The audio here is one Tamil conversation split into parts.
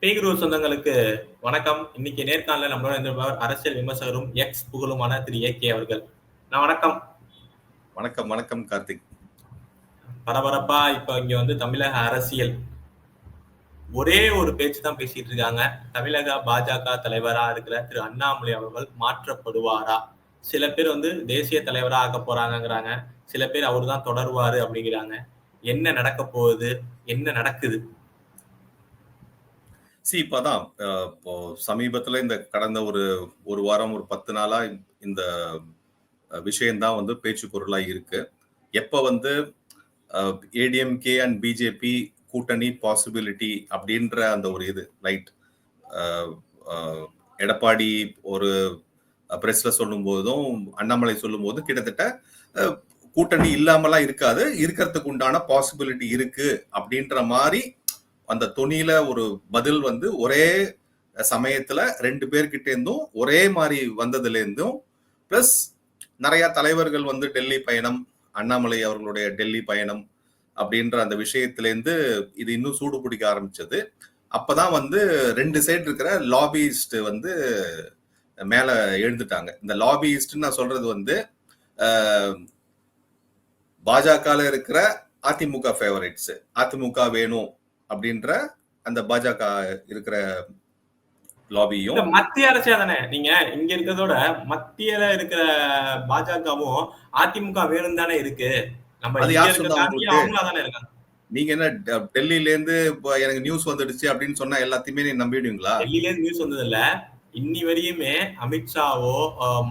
பேகுரு சொந்தங்களுக்கு வணக்கம். இன்னைக்கு நேர்காணல நம்மளோட இருந்தவர் அரசியல் விமர்சகரும் எக்ஸ் புகழுமான திரு ஏகே அவர்கள். வணக்கம். வணக்கம் வணக்கம் கார்த்திக். பரபரப்பா இப்ப இங்க வந்து தமிழக அரசியல் ஒரே ஒரு பேச்சு தான் பேசிட்டு இருக்காங்க. தமிழக பாஜக தலைவரா இருக்கிற திரு அண்ணாமலை அவர்கள் மாற்றப்படுவாரா? சில பேர் வந்து தேசிய தலைவரா ஆக்க போறாங்கிறாங்க. சில பேர் அவர் தான் தொடருவாரு அப்படிங்கிறாங்க. என்ன நடக்க போகுது? என்ன நடக்குது? இப்பதான் இப்போ சமீபத்துல இந்த கடந்த ஒரு வாரம் ஒரு 10 நாளா இந்த விஷயம்தான் வந்து பேச்சு பொருளா இருக்கு. எப்ப வந்து ஏடிஎம்கே அண்ட் பிஜேபி கூட்டணி பாசிபிலிட்டி அப்படின்ற அந்த ஒரு இது ரைட், எடப்பாடி ஒரு பிரஸ்ல சொல்லும் போதும் அண்ணாமலை சொல்லும் போதும் கிட்டத்தட்ட கூட்டணி இல்லாமலாம் இருக்காது, இருக்கிறதுக்கு உண்டான பாசிபிலிட்டி இருக்கு அப்படின்ற மாதிரி அந்த துணியில ஒரு பதில் வந்து ஒரே சமயத்துல 2 பேர்கிட்ட இருந்தும் ஒரே மாதிரி வந்ததுல இருந்தும் பிளஸ் நிறைய தலைவர்கள் வந்து டெல்லி பயணம், அண்ணாமலை அவர்களுடைய டெல்லி பயணம் அப்படின்ற அந்த விஷயத்துல இருந்து இது இன்னும் சூடு பிடிக்க ஆரம்பிச்சது. அப்பதான் வந்து 2 சைடு இருக்கிற லாபியிஸ்ட் வந்து மேல எழுந்துட்டாங்க. இந்த லாபியிஸ்ட் நான் சொல்றது வந்து பாஜக இருக்கிற அதிமுக ஃபேவரட்ஸ், அதிமுக வேணும் அப்படின்ற அந்த பாஜக இருக்கிற லாபியும் மத்திய அரசே தானே. நீங்க இங்க இருக்கிறதோட மத்தியில இருக்கிற பாஜகவும் அதிமுக வேணும் தானே இருக்கு. நம்ம அது யார் சொன்னா அவங்களா தானே இருக்காங்க. நீங்க என்ன டெல்லியில இருந்து எனக்கு நியூஸ் வந்துடுச்சு அப்படின்னு சொன்னா எல்லாத்தையுமே நீங்க நம்பிடுவீங்களா? டெல்லியில இருந்து நியூஸ் வந்தது இல்ல. இன்னி வரையுமே அமித்ஷாவோ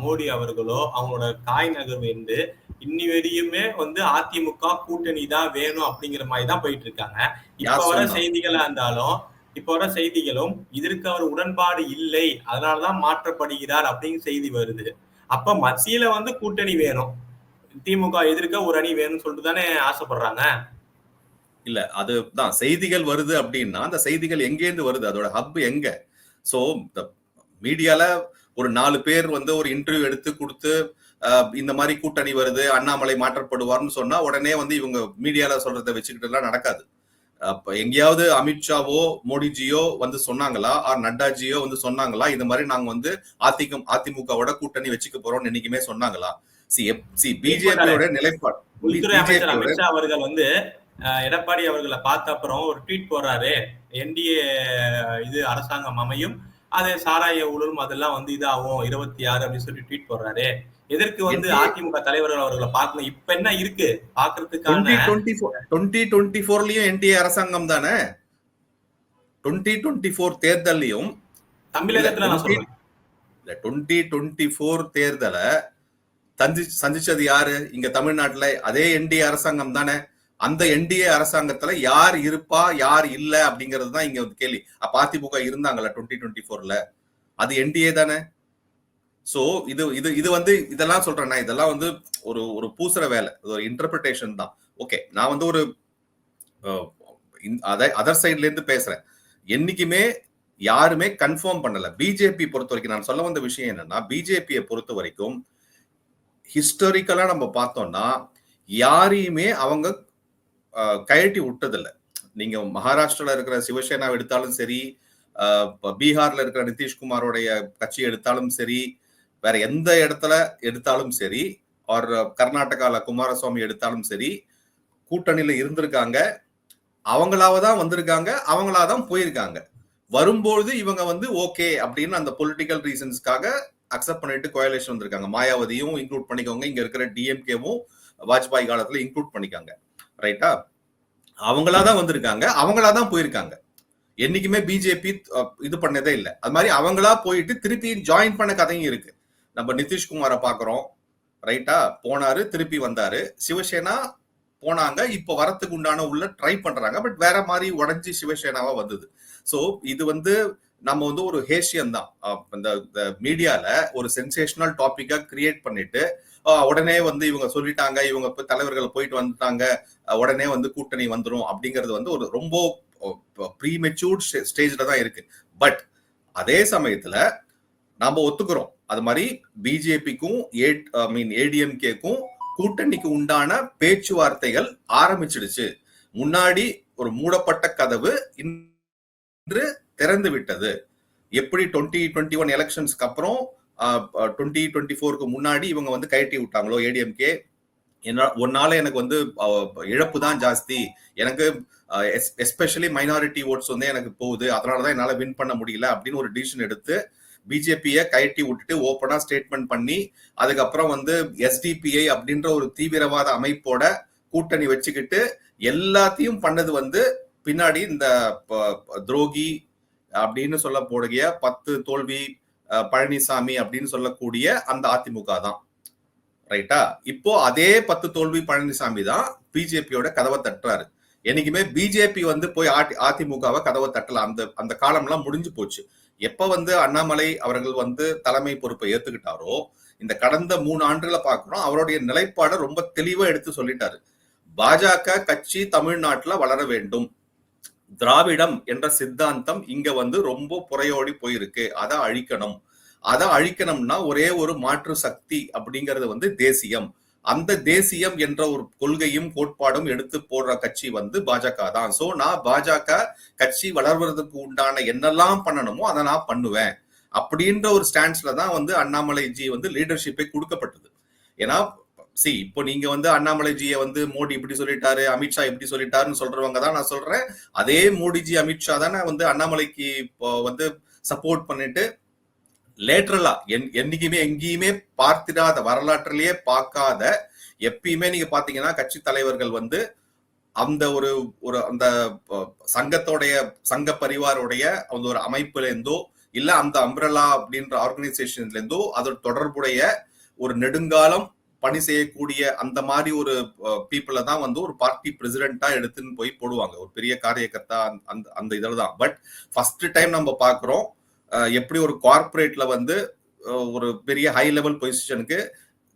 மோடி அவர்களோ அவங்களோட தாய் நகர் வந்து இன்னி வரையுமே வந்து அதிமுக கூட்டணி தான் வேணும் அப்படிங்கிற மாதிரி தான் போயிட்டு இருக்காங்க. இப்ப வர செய்திகளா இருந்தாலும் இப்ப வர செய்திகளும் இதற்கு அவர் உடன்பாடு இல்லை, அதனாலதான் மாற்றப்படுகிறார் அப்படிங்கிற செய்தி வருது. அப்ப மத்தியில வந்து கூட்டணி வேணும், திமுக எதிர்க்க ஒரு அணி வேணும்னு சொல்லிட்டு தானே ஆசைப்படுறாங்க. இல்ல அதுதான் செய்திகள் வருது அப்படின்னா அந்த செய்திகள் எங்கேருந்து வருது, அதோட ஹப் எங்க? சோ மீடியால ஒரு 4 பேர் வந்து ஒரு இன்டர்வியூ எடுத்து கொடுத்து இந்த மாதிரி கூட்டணி வருது, அண்ணாமலை மாற்றப்படுவார்னு சொன்னா உடனே வந்து இவங்க மீடியால சொல்றதை வச்சுக்கிட்டு எல்லாம் நடக்காது. அப்ப எங்கேயாவது அமித்ஷாவோ மோடிஜியோ வந்து சொன்னாங்களா, ஆர் நட்டாஜியோ வந்து சொன்னாங்களா இந்த மாதிரி நாங்க வந்து அதிமுகவோட கூட்டணி வச்சுக்க போறோம்னு என்னைக்குமே சொன்னாங்களா? பிஜேபியோட நிலைப்பாடு, உள்துறை அமைச்சர் அமித்ஷா அவர்கள் வந்து எடப்பாடி அவர்களை பார்த்த அப்புறம் ஒரு ட்வீட் போடுறாரு, என்டிஏ இது அரசாங்கம் அமையும், அது சாராய ஊழலும் அதெல்லாம் வந்து இதாகும் 26 அப்படின்னு சொல்லி ட்வீட் போடுறாரு. எதற்கு வந்து அதிமுக தலைவர்கள் அவர்களை பார்க்கணும்? இப்ப என்ன இருக்கு பாக்குறதுக்கான? 2024லயும் என்டிஏ அரசாங்கம் தானே. 2024 தேர்தலையும் தமிழகத்துல நான் சொல்றேன், 2024 தேர்தலை சந்திச்சது யாரு? இங்க தமிழ்நாட்டுல அதே என்டிஏ அரசாங்கம் தானே. அந்த என்டிஏ அரசாங்கத்துல யார் இருப்பா யார் இல்ல அப்படிங்கிறது தான் இங்க கேள்வி. அப்ப அதிமுக இருந்தாங்களா 2024ல? அது என்டிஏ தானே. சோ இது இது இது வந்து இதெல்லாம் சொல்றேன்னா இதெல்லாம் வந்து ஒரு பூசுற வேலை, ஒரு இன்டர்பிரிட்டேஷன் தான். ஓகே, நான் வந்து ஒரு அதர் சைட்ல இருந்து பேசுறேன். என்னைக்குமே யாருமே கன்ஃபார்ம் பண்ணல. பிஜேபி பொறுத்த வரைக்கும் நான் சொல்ல வந்த விஷயம் என்னன்னா, பிஜேபியை பொறுத்த வரைக்கும் ஹிஸ்டாரிக்கலா நம்ம பார்த்தோம்னா யாரையுமே அவங்க கழட்டி விட்டதில்லை. நீங்க மகாராஷ்டிரால இருக்கிற சிவசேனா எடுத்தாலும் சரி, பீகார்ல இருக்கிற நிதிஷ்குமாரோடைய கட்சி எடுத்தாலும் சரி, வேற எந்த இடத்துல எடுத்தாலும் சரி, ஆர் கர்நாடகால குமாரசுவாமி எடுத்தாலும் சரி, கூட்டணியில இருந்திருக்காங்க, அவங்களாவதான் வந்திருக்காங்க, அவங்களாதான் போயிருக்காங்க. வரும்போது இவங்க வந்து ஓகே அப்படின்னு அந்த பொலிட்டிக்கல் ரீசன்ஸ்க்காக அக்செப்ட் பண்ணிட்டு கோயலேஷன் வந்திருக்காங்க. மாயாவதியும் இன்க்ளூட் பண்ணிக்கோங்க, இங்க இருக்கிற டிஎம்கேவும் வாஜ்பாய் காலத்துல இன்க்ளூட் பண்ணிக்காங்க, ரைட்டா? அவங்களாதான் வந்திருக்காங்க, அவங்களாதான் போயிருக்காங்க. என்னைக்குமே பிஜேபி இது பண்ணதே இல்லை. அது மாதிரி அவங்களா போயிட்டு திருப்பி ஜாயின் பண்ண கதையும் இருக்கு. நம்ம நிதிஷ்குமாரை பாக்குறோம், ரைட்டா? போனாரு, திருப்பி வந்தாரு. சிவசேனா போனாங்க, இப்ப வரத்துக்கு உண்டான உள்ள ட்ரை பண்றாங்க, பட் வேற மாதிரி உடஞ்சி சிவசேனாவா வந்தது. சோ இது வந்து நம்ம வந்து ஒரு ஹேஷியம் தான். இந்த மீடியால ஒரு சென்சேஷனல் டாபிக்கா கிரியேட் பண்ணிட்டு உடனே வந்து இவங்க சொல்லிட்டாங்க, இவங்க தலைவர்கள் போயிட்டு வந்துட்டாங்க, உடனே வந்து கூட்டணி வந்துடும் அப்படிங்கிறது வந்து ஒரு ரொம்ப ப்ரீமெச்சூர்ட் ஸ்டேஜ்ல தான் இருக்கு. பட் அதே சமயத்துல நாம ஒத்துக்கிறோம், அது மாதிரி பிஜேபிக்கும் ஏடிஎம்கேக்கும் கூட்டணிக்கு உண்டான பேச்சுவார்த்தைகள் ஆரம்பிச்சிடுச்சு. முன்னாடி ஒரு மூடப்பட்ட கதவு இன்று திறந்து விட்டது. எப்படி 2021 எலெக்ஷன்ஸ்க்கு அப்புறம் 2024க்கு முன்னாடி இவங்க வந்து கயட்டி விட்டாங்களோ ஏடிஎம்கே, ஒன்னால எனக்கு வந்து இழப்பு தான் ஜாஸ்தி, எனக்கு எஸ்பெஷலி மைனாரிட்டி ஓட்ஸ் வந்து எனக்கு போகுது, அதனாலதான் என்னால வின் பண்ண முடியல அப்படின்னு ஒரு டிசிஷன் எடுத்து பிஜேபியை கயட்டி விட்டுட்டு ஓப்பனா ஸ்டேட்மெண்ட் பண்ணி அதுக்கப்புறம் வந்து எஸ்டிபிஐ அப்படின்ற ஒரு தீவிரவாத அமைப்போட கூட்டணி வச்சுக்கிட்டு எல்லாத்தையும் பண்ணது வந்து பின்னாடி இந்த துரோகி அப்படின்னு சொல்லக்கூடிய 10 தோல்வி பழனிசாமி அப்படின்னு சொல்லக்கூடிய அந்த அதிமுக தான். ரைட்டா? இப்போ அதே 10 தோல்வி பழனிசாமி தான் பிஜேபியோட கதவை தட்டுறாரு. என்னைக்குமே பிஜேபி வந்து போய் அதிமுகவை கதவை தட்டல. அந்த காலம்லாம் முடிஞ்சு போச்சு. எப்ப வந்து அண்ணாமலை அவர்கள் வந்து தலைமை பொறுப்பை ஏத்துக்கிட்டாரோ இந்த கடந்த 3 ஆண்டுகளை பார்க்கிறோம், அவருடைய நிலைப்பாடை ரொம்ப தெளிவா எடுத்து சொல்லிட்டாரு. பாஜக கட்சி தமிழ்நாட்டுல வளர வேண்டும், திராவிடம் என்ற சித்தாந்தம் இங்க வந்து ரொம்ப புறையோடி போயிருக்கு, அதை அழிக்கணும். அதை அழிக்கணும்னா ஒரே ஒரு மாற்று சக்தி அப்படிங்கிறது வந்து தேசியம். அந்த தேசியம் என்ற ஒரு கொள்கையும் கோட்பாடும் எடுத்து போடுற கட்சி வந்து பாஜக தான். சோ நான் பாஜக கட்சி வளர்வதற்கு உண்டான என்னெல்லாம் பண்ணணுமோ அதை நான் பண்ணுவேன் அப்படின்ற ஒரு ஸ்டாண்ட்ஸ்ல தான் வந்து அண்ணாமலைஜி வந்து லீடர்ஷிப்பை கொடுக்கப்பட்டது. ஏன்னா இப்போ நீங்க வந்து அண்ணாமலைஜியை வந்து மோடி இப்படி சொல்லிட்டாரு, அமித்ஷா இப்படி சொல்லிட்டாருன்னு சொல்றவங்க தான் நான் சொல்றேன், அதே மோடிஜி அமித்ஷா தானே வந்து அண்ணாமலைக்கு வந்து சப்போர்ட் பண்ணிட்டு லேட்டரலா என்னைக்குமே எங்கேயுமே பார்த்திடாத, வரலாற்றிலேயே பார்க்காத, எப்பயுமே நீங்க பாத்தீங்கன்னா கட்சி தலைவர்கள் வந்து அந்த ஒரு அந்த சங்கத்தோடைய சங்க பரிவாரோடைய அந்த ஒரு அமைப்புல இருந்தோ இல்ல அந்த அம்ப்ரெல்லா அப்படின்ற ஆர்கனைசேஷன்ல இருந்தோ அதோட தொடர்புடைய ஒரு நெடுங்காலம் பணி செய்யக்கூடிய அந்த மாதிரி ஒரு பீப்புளை தான் வந்து ஒரு பார்ட்டி பிரசிடென்டா எடுத்துன்னு போய் போடுவாங்க, ஒரு பெரிய காரியகர்த்தா அந்த இதில் தான். பட் ஃபர்ஸ்ட் டைம் நம்ம பாக்குறோம் எப்படி ஒரு கார்பரேட்ல வந்து ஒரு பெரிய ஹை லெவல் பொசிஷனுக்கு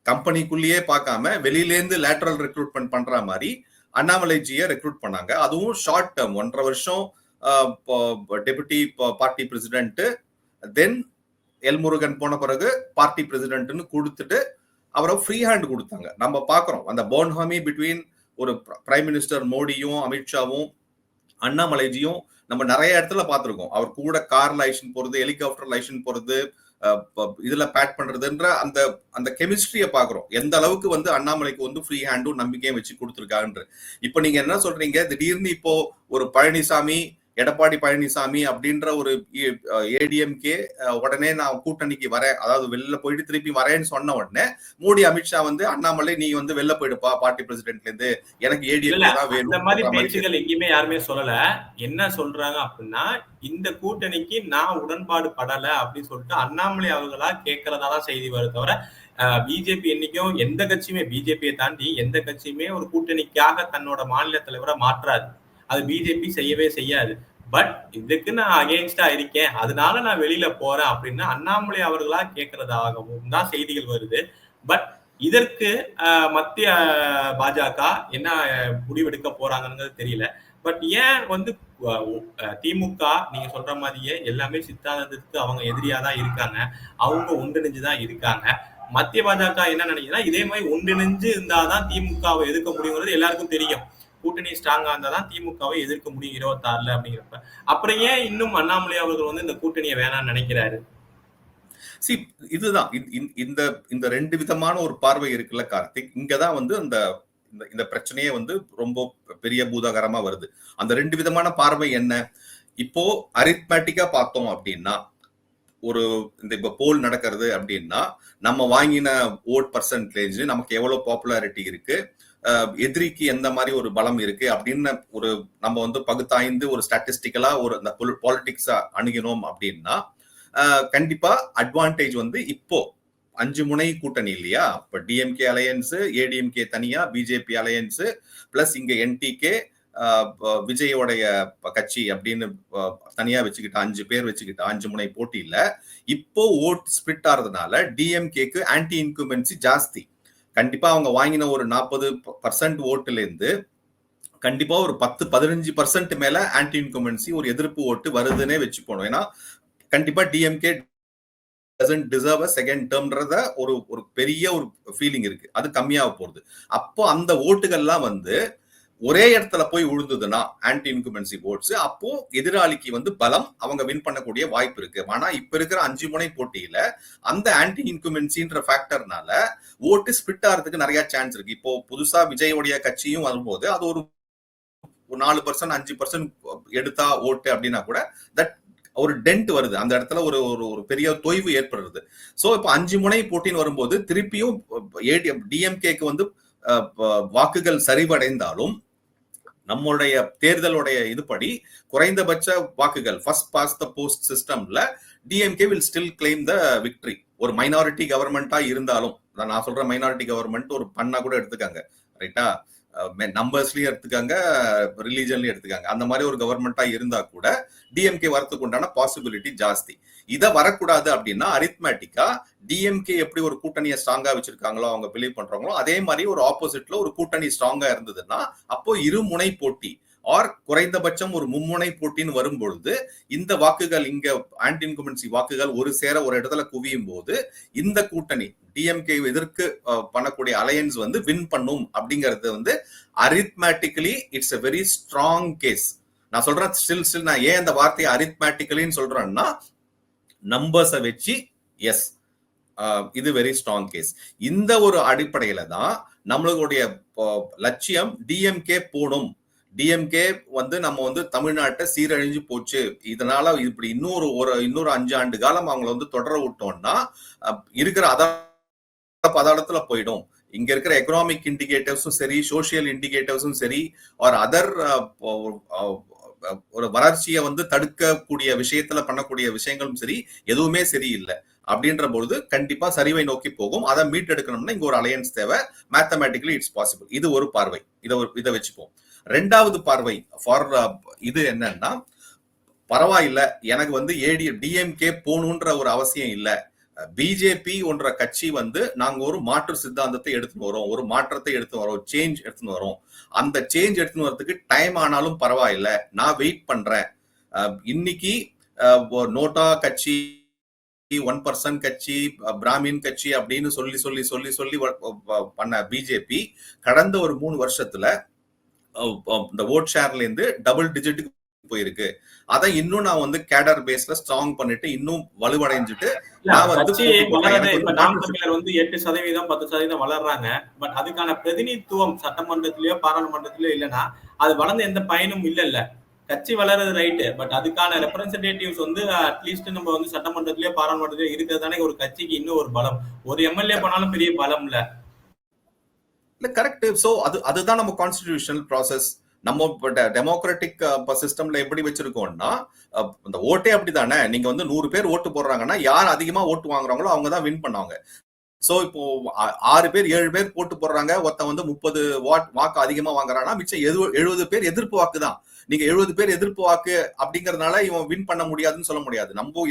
கம்பெனிக்குள்ளேயே பார்க்காம வெளியிலேருந்து லேட்டரல் ரெக்ரூட்மெண்ட் பண்ற மாதிரி அண்ணாமலைஜியை ரெக்ரூட் பண்ணாங்க. அதுவும் ஷார்ட் டேர்ம், 1.5 வருஷம் டெபுட்டி பார்ட்டி பிரசிடென்ட், தென் எல்முருகன் போன பிறகு பார்ட்டி பிரசிடென்ட்னு கொடுத்துட்டு அவரை ஃப்ரீ ஹேண்ட் கொடுத்தாங்க. நம்ம பாக்குறோம் அந்த போன்ஹாமி பிட்வீன் ஒரு பிரைம் மினிஸ்டர் மோடியும் அமித்ஷாவும் அண்ணாமலைஜியும் நம்ம நிறைய இடத்துல பார்த்திருக்கோம். அவர் கூட கார்ல ஐஷன் போறது, ஹெலிகாப்டர்ல ஐஷன் போறது, இதுல பேட் பண்றதுன்ற அந்த அந்த கெமிஸ்ட்ரியை பாக்குறோம். எந்த அளவுக்கு வந்து அண்ணாமலைக்கு வந்து ஃப்ரீ ஹேண்டும் நம்பிக்கையும் வச்சு கொடுத்துருக்காங்க. இப்ப நீங்க என்ன சொல்றீங்க, திடீர்னு இப்போ ஒரு பழனிசாமி, எடப்பாடி பழனிசாமி அப்படின்ற ஒரு ஏடிஎம்கே உடனே நான் கூட்டணிக்கு வரேன், அதாவது வெளில போயிட்டு திருப்பி வரேன்னு சொன்ன உடனே மோடி அமித்ஷா வந்து அண்ணாமலை நீ வந்து வெளில போயிடுப்பா பார்ட்டி பிரசிடென்ட்ல இருந்து, எனக்கு ஏடிஎம்கே தான் வேணும். இந்த மாதிரி பேச்சுகள் எங்கேயுமே யாருமே சொல்லல. என்ன சொல்றாங்க அப்படின்னா, இந்த கூட்டணிக்கு நான் உடன்பாடு படல அப்படின்னு சொல்லிட்டு அண்ணாமலை அவர்களா கேட்கறதாதான் செய்தி வருது தவிர பிஜேபி என்னைக்கும் எந்த கட்சியுமே, பிஜேபியை தாண்டி எந்த கட்சியுமே ஒரு கூட்டணிக்காக தன்னோட மாநில தலைவரை மாற்றாது. அது பிஜேபி செய்யவே செய்யாது. பட் இதுக்கு நான் அகெயின்ஸ்டா இருக்கேன், அதனால நான் வெளியில போறேன் அப்படின்னு அண்ணாமலை அவர்களா கேட்கறதாகவும் தான் செய்திகள் வருது. பட் இதற்கு மத்திய பாஜக என்ன முடிவெடுக்க போறாங்கன்னு தெரியல. பட் ஏன் வந்து திமுக நீங்க சொல்ற மாதிரியே எல்லாமே சித்தாந்தத்துக்கு அவங்க எதிரியா தான் இருக்காங்க, அவங்க ஒன்றிணைஞ்சுதான் இருக்காங்க. மத்திய பாஜக என்ன நினைக்கிறா, இதே மாதிரி ஒன்றிணைஞ்சு இருந்தாதான் திமுகவை எதிர்க்க முடியுங்கிறது எல்லாருக்கும் தெரியும். கூட்டணி ஸ்ட்ராங்கா இருந்தாதான் திமுகவை எதிர்க்க முடியும் 26ல அப்படிங்கிறப்ப அப்புறம் ஏன் இன்னும் அண்ணாமலை அவர்கள் வந்து இந்த கூட்டணியை வேணாம்னு நினைக்கிறாரு? இதுதான் இந்த 2 விதமான ஒரு பார்வை இருக்குல்ல கார்த்திக். இங்கதான் வந்து இந்த பிரச்சனையே வந்து ரொம்ப பெரிய பூதாகரமா வருது. அந்த 2 விதமான பார்வை என்ன? இப்போ அரித்மேட்டிக்கா பார்த்தோம் அப்படின்னா, இப்ப போல் நடக்கிறது அப்படின்னா நம்ம வாங்கின ஓட் பர்சன்டேஜ், நமக்கு எவ்வளவு பாப்புலாரிட்டி இருக்கு, எதிரிக்கு எந்த மாதிரி ஒரு பலம் இருக்கு அப்படின்னு நம்ம வந்து பகுத்தாய்ந்து ஒரு ஸ்டாட்டிஸ்டிக்கலா அந்த பாலிடிக்ஸ் அணுகினோம் அப்படின்னா கண்டிப்பா அட்வான்டேஜ் வந்து இப்போ 5 முனை கூட்டணி இல்லையா, இப்ப டிஎம்கே அலையன்ஸ், ஏடிஎம்கே தனியா, பிஜேபி அலையன்ஸ் பிளஸ் இங்க என்டிகே விஜயோடைய கட்சி அப்படின்னு தனியா வச்சுக்கிட்ட 5 பேர் வச்சுக்கிட்ட 5 முனை போட்டியில இப்போ ஓட் ஸ்பிளிட் ஆறதுனால டிஎம்கேக்கு ஆன்டி இன்குமென்சி ஜாஸ்தி. கண்டிப்பா அவங்க வாங்கின ஒரு 40% ஓட்டுல இருந்து கண்டிப்பா ஒரு 10-15% மேல ஆன்டி இன்குமென்சி ஒரு எதிர்ப்பு ஓட்டு வருதுன்னே வச்சு போனோம். ஏன்னா கண்டிப்பா DMK doesn't deserve a second termன்றத ஒரு பெரிய ஒரு ஃபீலிங் இருக்கு, அது கம்மியாக போகுது. அப்போ அந்த ஓட்டுகள்லாம் வந்து ஒரே இடத்துல போய் விழுந்ததுன்னா ஆன்டி இன்குமென்சி ஓட்ஸ், அப்போ எதிராளிக்கு வந்து பலம், அவங்க வின் பண்ணக்கூடிய வாய்ப்பு இருக்கு. ஆனா இப்ப இருக்கிற 5 முனை போட்டியில அந்த ஆன்டி இன்குமென்சின்ற ஃபேக்டர்னால ஓட்டு ஸ்பிட் ஆகிறதுக்கு நிறைய சான்ஸ் இருக்கு. இப்போ புதுசா விஜயோடைய கட்சியும் வரும்போது அது ஒரு 4% 5% எடுத்தா ஓட்டு அப்படின்னா கூட தட் ஒரு டென்ட் வருது, அந்த இடத்துல ஒரு ஒரு பெரிய தொய்வு ஏற்படுறது. சோ இப்போ 5 முனை போட்டின்னு வரும்போது திருப்பியும் டிஎம்கேக்கு வந்து வாக்குகள் சரிவடைந்தாலும் நம்மளுடைய தேர்தலுடைய இதுபடி குறைந்தபட்ச வாக்குகள் ஃபர்ஸ்ட் பாஸ் த போஸ்ட் சிஸ்டம்ல DMK will still claim the victory. ஒரு மைனாரிட்டி கவர்மெண்டா இருந்தாலும், நான் சொல்ற மைனாரிட்டி கவர்மெண்ட் ஒரு பண்ணா கூட எடுத்துக்காங்க, ரைட்டா, நம்பர்ஸ்லயும் எடுத்துக்காங்க, ரிலீஜன்லயும் எடுத்துக்காங்க, அந்த மாதிரி ஒரு கவர்மெண்டா இருந்தா கூட டிஎம்கே வரத்துக்கு உண்டான பாசிபிலிட்டி ஜாஸ்தி. இதை வரக்கூடாது அப்படின்னா அரித்மேட்டிக்கா டிஎம்கே எப்படி ஒரு கூட்டணியை ஸ்ட்ராங்கா வச்சிருக்காங்களோ, அவங்க பிலீவ் பண்றாங்களோ, அதே மாதிரி ஒரு ஆப்போசிட்ல ஒரு கூட்டணி ஸ்ட்ராங்கா இருந்ததுன்னா அப்போ இருமுனை போட்டி ஆர் குறைந்தபட்சம் ஒரு மும்முனை போட்டின்னு வரும்பொழுது இந்த வாக்குகள், இங்க ஆன்டி இன்குமென்சி வாக்குகள் ஒரு சேர ஒரு இடத்துல குவியும் போது இந்த கூட்டணி டிஎம்கே எதிர்க்கு பண்ணக்கூடிய அலையன்ஸ் வந்து வின் பண்ணும் அப்படிங்கிறது வந்து arithmetically it's a very strong case. நான் சொல்றேன் ஸ்டில் நான் ஏன் அந்த வார்த்தையை அரித்மேட்டிக்கலின்னு சொல்றேன்னா நம்பர்ஸை வச்சு எஸ் இது வெரி ஸ்ட்ராங் கேஸ். இந்த ஒரு அடிப்படையில தான் நம்மளுடைய லட்சியம் டிஎம்கே போடும். டிஎம்கே வந்து நம்ம வந்து தமிழ்நாட்டை சீரழிஞ்சு போச்சு, இதனால இப்படி இன்னொரு 5 ஆண்டு காலம் அவங்களை வந்து தொடர விட்டோம்னா இருக்கிற பதார்த்தத்துல போயிடும். இங்க இருக்கிற எக்கனாமிக் இண்டிகேட்டர்ஸும் சரி, சோசியல் இண்டிகேட்டர்ஸும் சரி, ஒரு அதர் ஒரு வளர்ச்சியை வந்து தடுக்கக்கூடிய விஷயத்துல பண்ணக்கூடிய விஷயங்களும் சரி, எதுவுமே சரியில்லை. அப்படின்ற பொழுது கண்டிப்பா சரிவை நோக்கி போகும். அதை மீட்டெடுக்கணும்னா இங்க ஒரு அலையன்ஸ் தேவை. Mathematically it's possible. இது ஒரு பார்வை, இதை வச்சுப்போம். ரெண்டாவது பார்வை ஃபார் இது என்னன்னா, பரவாயில்ல, எனக்கு வந்து டிஎம்கே போகணுன்ற ஒரு அவசியம் இல்லை. பிஜேபி ஒன்ற கட்சி வந்து நாங்க ஒரு மாற்று சித்தாந்தத்தை எடுத்துன்னு வரோம், ஒரு மாற்றத்தை எடுத்துன்னு வரோம், சேஞ்ச் எடுத்துன்னு வரோம். அந்த சேஞ்ச் எடுத்துன்னு வரதுக்கு டைம் ஆனாலும் பரவாயில்ல, நான் வெயிட் பண்றேன். இன்னைக்கு நோட்டா கட்சி, 1% கட்சி, பிராமின் கட்சி அப்படின்னு சொல்லி சொல்லி சொல்லி சொல்லி பண்ண பிஜேபி கடந்த ஒரு 3 வருஷத்துல இந்த ஓட் ஷேர்ல இருந்து டபுள் டிஜிட்டுக்கு போயிருக்கு. அதை இன்னும் நான் வந்து கேடர் பேஸ்ல ஸ்ட்ராங் பண்ணிட்டு இன்னும் வலுவடைஞ்சிட்டு நான் வந்து 8% 10% வளர்றாங்க. பட் அதுக்கான பிரதிநிதித்துவம் சட்டமன்றத்திலயோ பாராளுமன்றத்திலயோ இல்லைன்னா அது வளர்ந்து எந்த பயனும் இல்ல. கட்சி வளர்றது ரைட்டு, பட் அதுக்கான ரெப்ரசன்டேட்டிவ்ஸ் வந்து அட்லீஸ்ட் நம்ம வந்து சட்டமன்றத்திலயோ பாராளுமன்றத்திலயோ இருக்கிறதானே ஒரு கட்சிக்கு இன்னும் ஒரு பலம். ஒரு எம்எல்ஏ போனாலும் பெரிய பலம் இல்ல. கரெக்ட். சோ அதுதான் நம்ம கான்ஸ்டிடியூஷனல் ப்ராசஸ். நம்ம டெமோக்ராட்டிக் சிஸ்டம்ல எப்படி வச்சிருக்கோம்னா, இந்த ஓட்டே அப்படித்தானே. நீங்க வந்து 100 பேர் ஓட்டு போடுறாங்கன்னா யார் அதிகமா ஓட்டு வாங்குறாங்களோ அவங்க தான் வின் பண்ணுவாங்க. சோ இப்போ 6 பேர் 7 பேர் போட்டு போடுறாங்க, ஒருத்தன் வந்து 30 வாக்கு அதிகமா வாங்குறான்னா மிச்சம் 70 பேர் எதிர்ப்பு வாக்கு தான். நீங்க 70 பேர் எதிர்ப்பு வாக்கு அப்படிங்கறதுனால இவன் வின் பண்ண முடியாதுன்னு சொல்ல முடியாது. நம்ம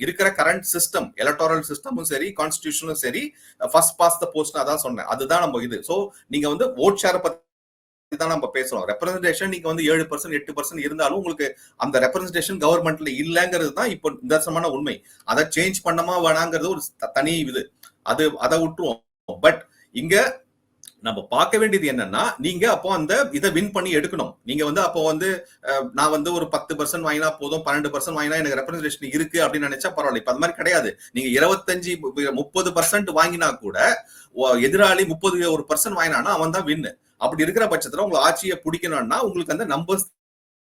இருக்கிற கரண்ட் சிஸ்டம், எலக்டோரல் சிஸ்டமும் சரி, கான்ஸ்டிடியூஷனும் சரி, ஃபர்ஸ்ட் பாஸ் த போஸ்ட் அதான் சொன்னேன், அதுதான் நம்ம இது. சோ நீங்க வந்து ஓட் ஷேர் பத்தி தான் நம்ம பேசுறோம். ரெப்ரசன்டேஷன் நீங்க வந்து 7% 8% இருந்தாலும் உங்களுக்கு அந்த ரெப்ரசன்டேஷன் கவர்மெண்ட்ல இல்லங்கிறது தான் இப்போ நிதர்சனமான உண்மை. அதை சேஞ்ச் பண்ணமா வேணாங்கிறது ஒரு தனி இது, அதை விட்டுருவோம். பட் இங்க நம்ம பார்க்க வேண்டியது என்னன்னா, நீங்க அப்போ அந்த இதை வின் பண்ணி எடுக்கணும். நீங்க வந்து அப்போ வந்து நான் வந்து ஒரு 10% வாங்கினா போதும், 12% வாங்கினா எனக்கு ரெப்ரசன்டேஷன் இருக்கு அப்படின்னு நினைச்சா பரவாயில்ல. இப்ப அது மாதிரி கிடையாது. நீங்க 25-30% வாங்கினா கூட எதிராளி 31% வாங்கினானா அவன் தான் வின்னு. அப்படி இருக்கிற பட்சத்துல உங்களுக்கு ஆட்சியை பிடிக்கணும்னா உங்களுக்கு அந்த நம்பர்ஸ்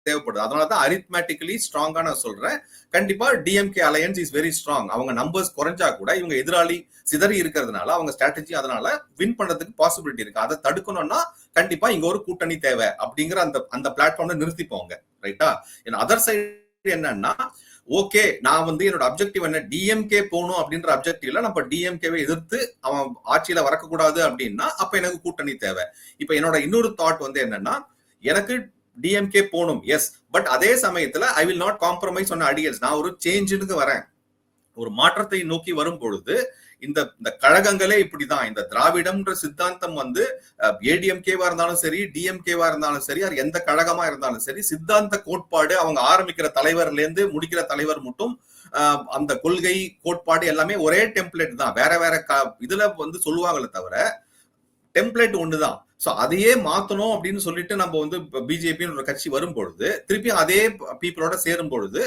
தேவைப்படுது. அதனாலதான் அரித்மேட்டிக்கலி ஸ்ட்ராங்கா நான் சொல்றேன். கண்டிப்பா DMK alliance is very strong. அவங்க நம்பர்ஸ் குறைஞ்சா கூட இவங்க எதிராளி சிதறி இருக்கிறதுனால அவங்க ஸ்ட்ராட்டஜி அதனால வின் பண்றதுக்கு பாசிபிலிட்டி இருக்கு. அதை தடுக்கணும்னா கண்டிப்பா இங்க ஒரு கூட்டணி தேவை அப்படிங்கிற அந்த பிளாட்ஃபார்ம்ல நிறுத்திப்போங்க, ரைட்டா. அதர் சைடு என்னன்னா, ஓகே நான் வந்து என்னோட அப்ஜெக்டிவ் என்ன, டிஎம்கே போகணும் அப்படின்ற அப்ஜெக்டிவ்ல நம்ம டிஎம்கேவை எதிர்த்து அவன் ஆட்சியில வரக்கூடாது அப்படின்னா அப்ப எனக்கு கூட்டணி தேவை. இப்ப என்னோட இன்னொரு தாட் வந்து என்னன்னா, எனக்கு டிஎம்கே போகணும், எஸ், பட் அதே சமயத்துல I will not compromise on ideals. நான் ஒரு சேஞ்சுக்கு வரேன், ஒரு மாற்றத்தை நோக்கி வரும் பொழுது இந்த கழகங்களே இப்படிதான். இந்த திராவிடம்ன்ற சித்தாந்தம் வந்து ஏடிஎம்கேவா இருந்தாலும் சரி, டிஎம்கேவா இருந்தாலும் சரி, எந்த கழகமா இருந்தாலும் சரி, சித்தாந்த கோட்பாடு அவங்க ஆரம்பிக்கிற தலைவர்ல இருந்து முடிக்கிற தலைவர் மட்டும் அந்த கொள்கை கோட்பாடு எல்லாமே ஒரே டெம்ப்ளேட் தான். வேற வேற இதுல வந்து சொல்லுவாங்களே தவிர டெம்ப்ளேட் ஒண்ணுதான். சோ அதையே மாத்தணும் அப்படின்னு சொல்லிட்டு நம்ம வந்து பிஜேபின்னு ஒரு கட்சி வரும் பொழுது திருப்பி அதே பீப்புளோட சேரும் பொழுது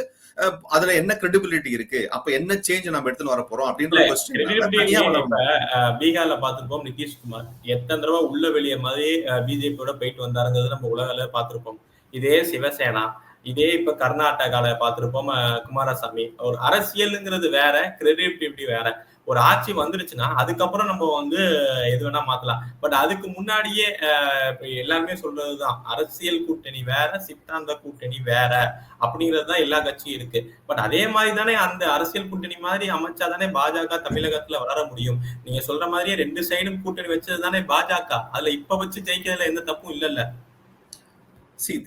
அதுல என்ன கிரெடிபிலிட்டி இருக்கு, அப்ப என்ன சேஞ்ச் நம்ம எடுத்துன்னு வர போறோம் அப்படின்ற கொஸ்டின். பீகார்ல பாத்துருப்போம் நிதிஷ்குமார் எத்தனை தடவை உள்ள வெளிய மாதிரி பிஜேபியோட போயிட்டு வந்தாருங்கிறது நம்ம உலகில பாத்துருப்போம். இதே சிவசேனா, இதே இப்ப கர்நாடகால பாத்துருப்போம் குமாரசாமி. ஒரு அரசியலுங்கிறது வேற, கிரெடிபிலிட்டி வேற. ஒரு ஆட்சி வந்துருச்சுன்னா அதுக்கப்புறம் நம்ம வந்து எது வேணா மாத்தலாம். பட் அதுக்கு முன்னாடியே எல்லாருமே சொல்றதுதான், அரசியல் கூட்டணி வேற, சித்தாந்த கூட்டணி வேற அப்படிங்கறதுதான் எல்லா கட்சியும் இருக்கு. பட் அதே மாதிரி தானே அந்த அரசியல் கூட்டணி மாதிரி அமைச்சாதானே பாஜக தமிழகத்துல வளர முடியும். நீங்க சொல்ற மாதிரியே 2 சைடும் கூட்டணி வச்சது தானே பாஜக. அதுல இப்ப வச்சு ஜெயிக்கிறதுல எந்த தப்பும் இல்லல்ல.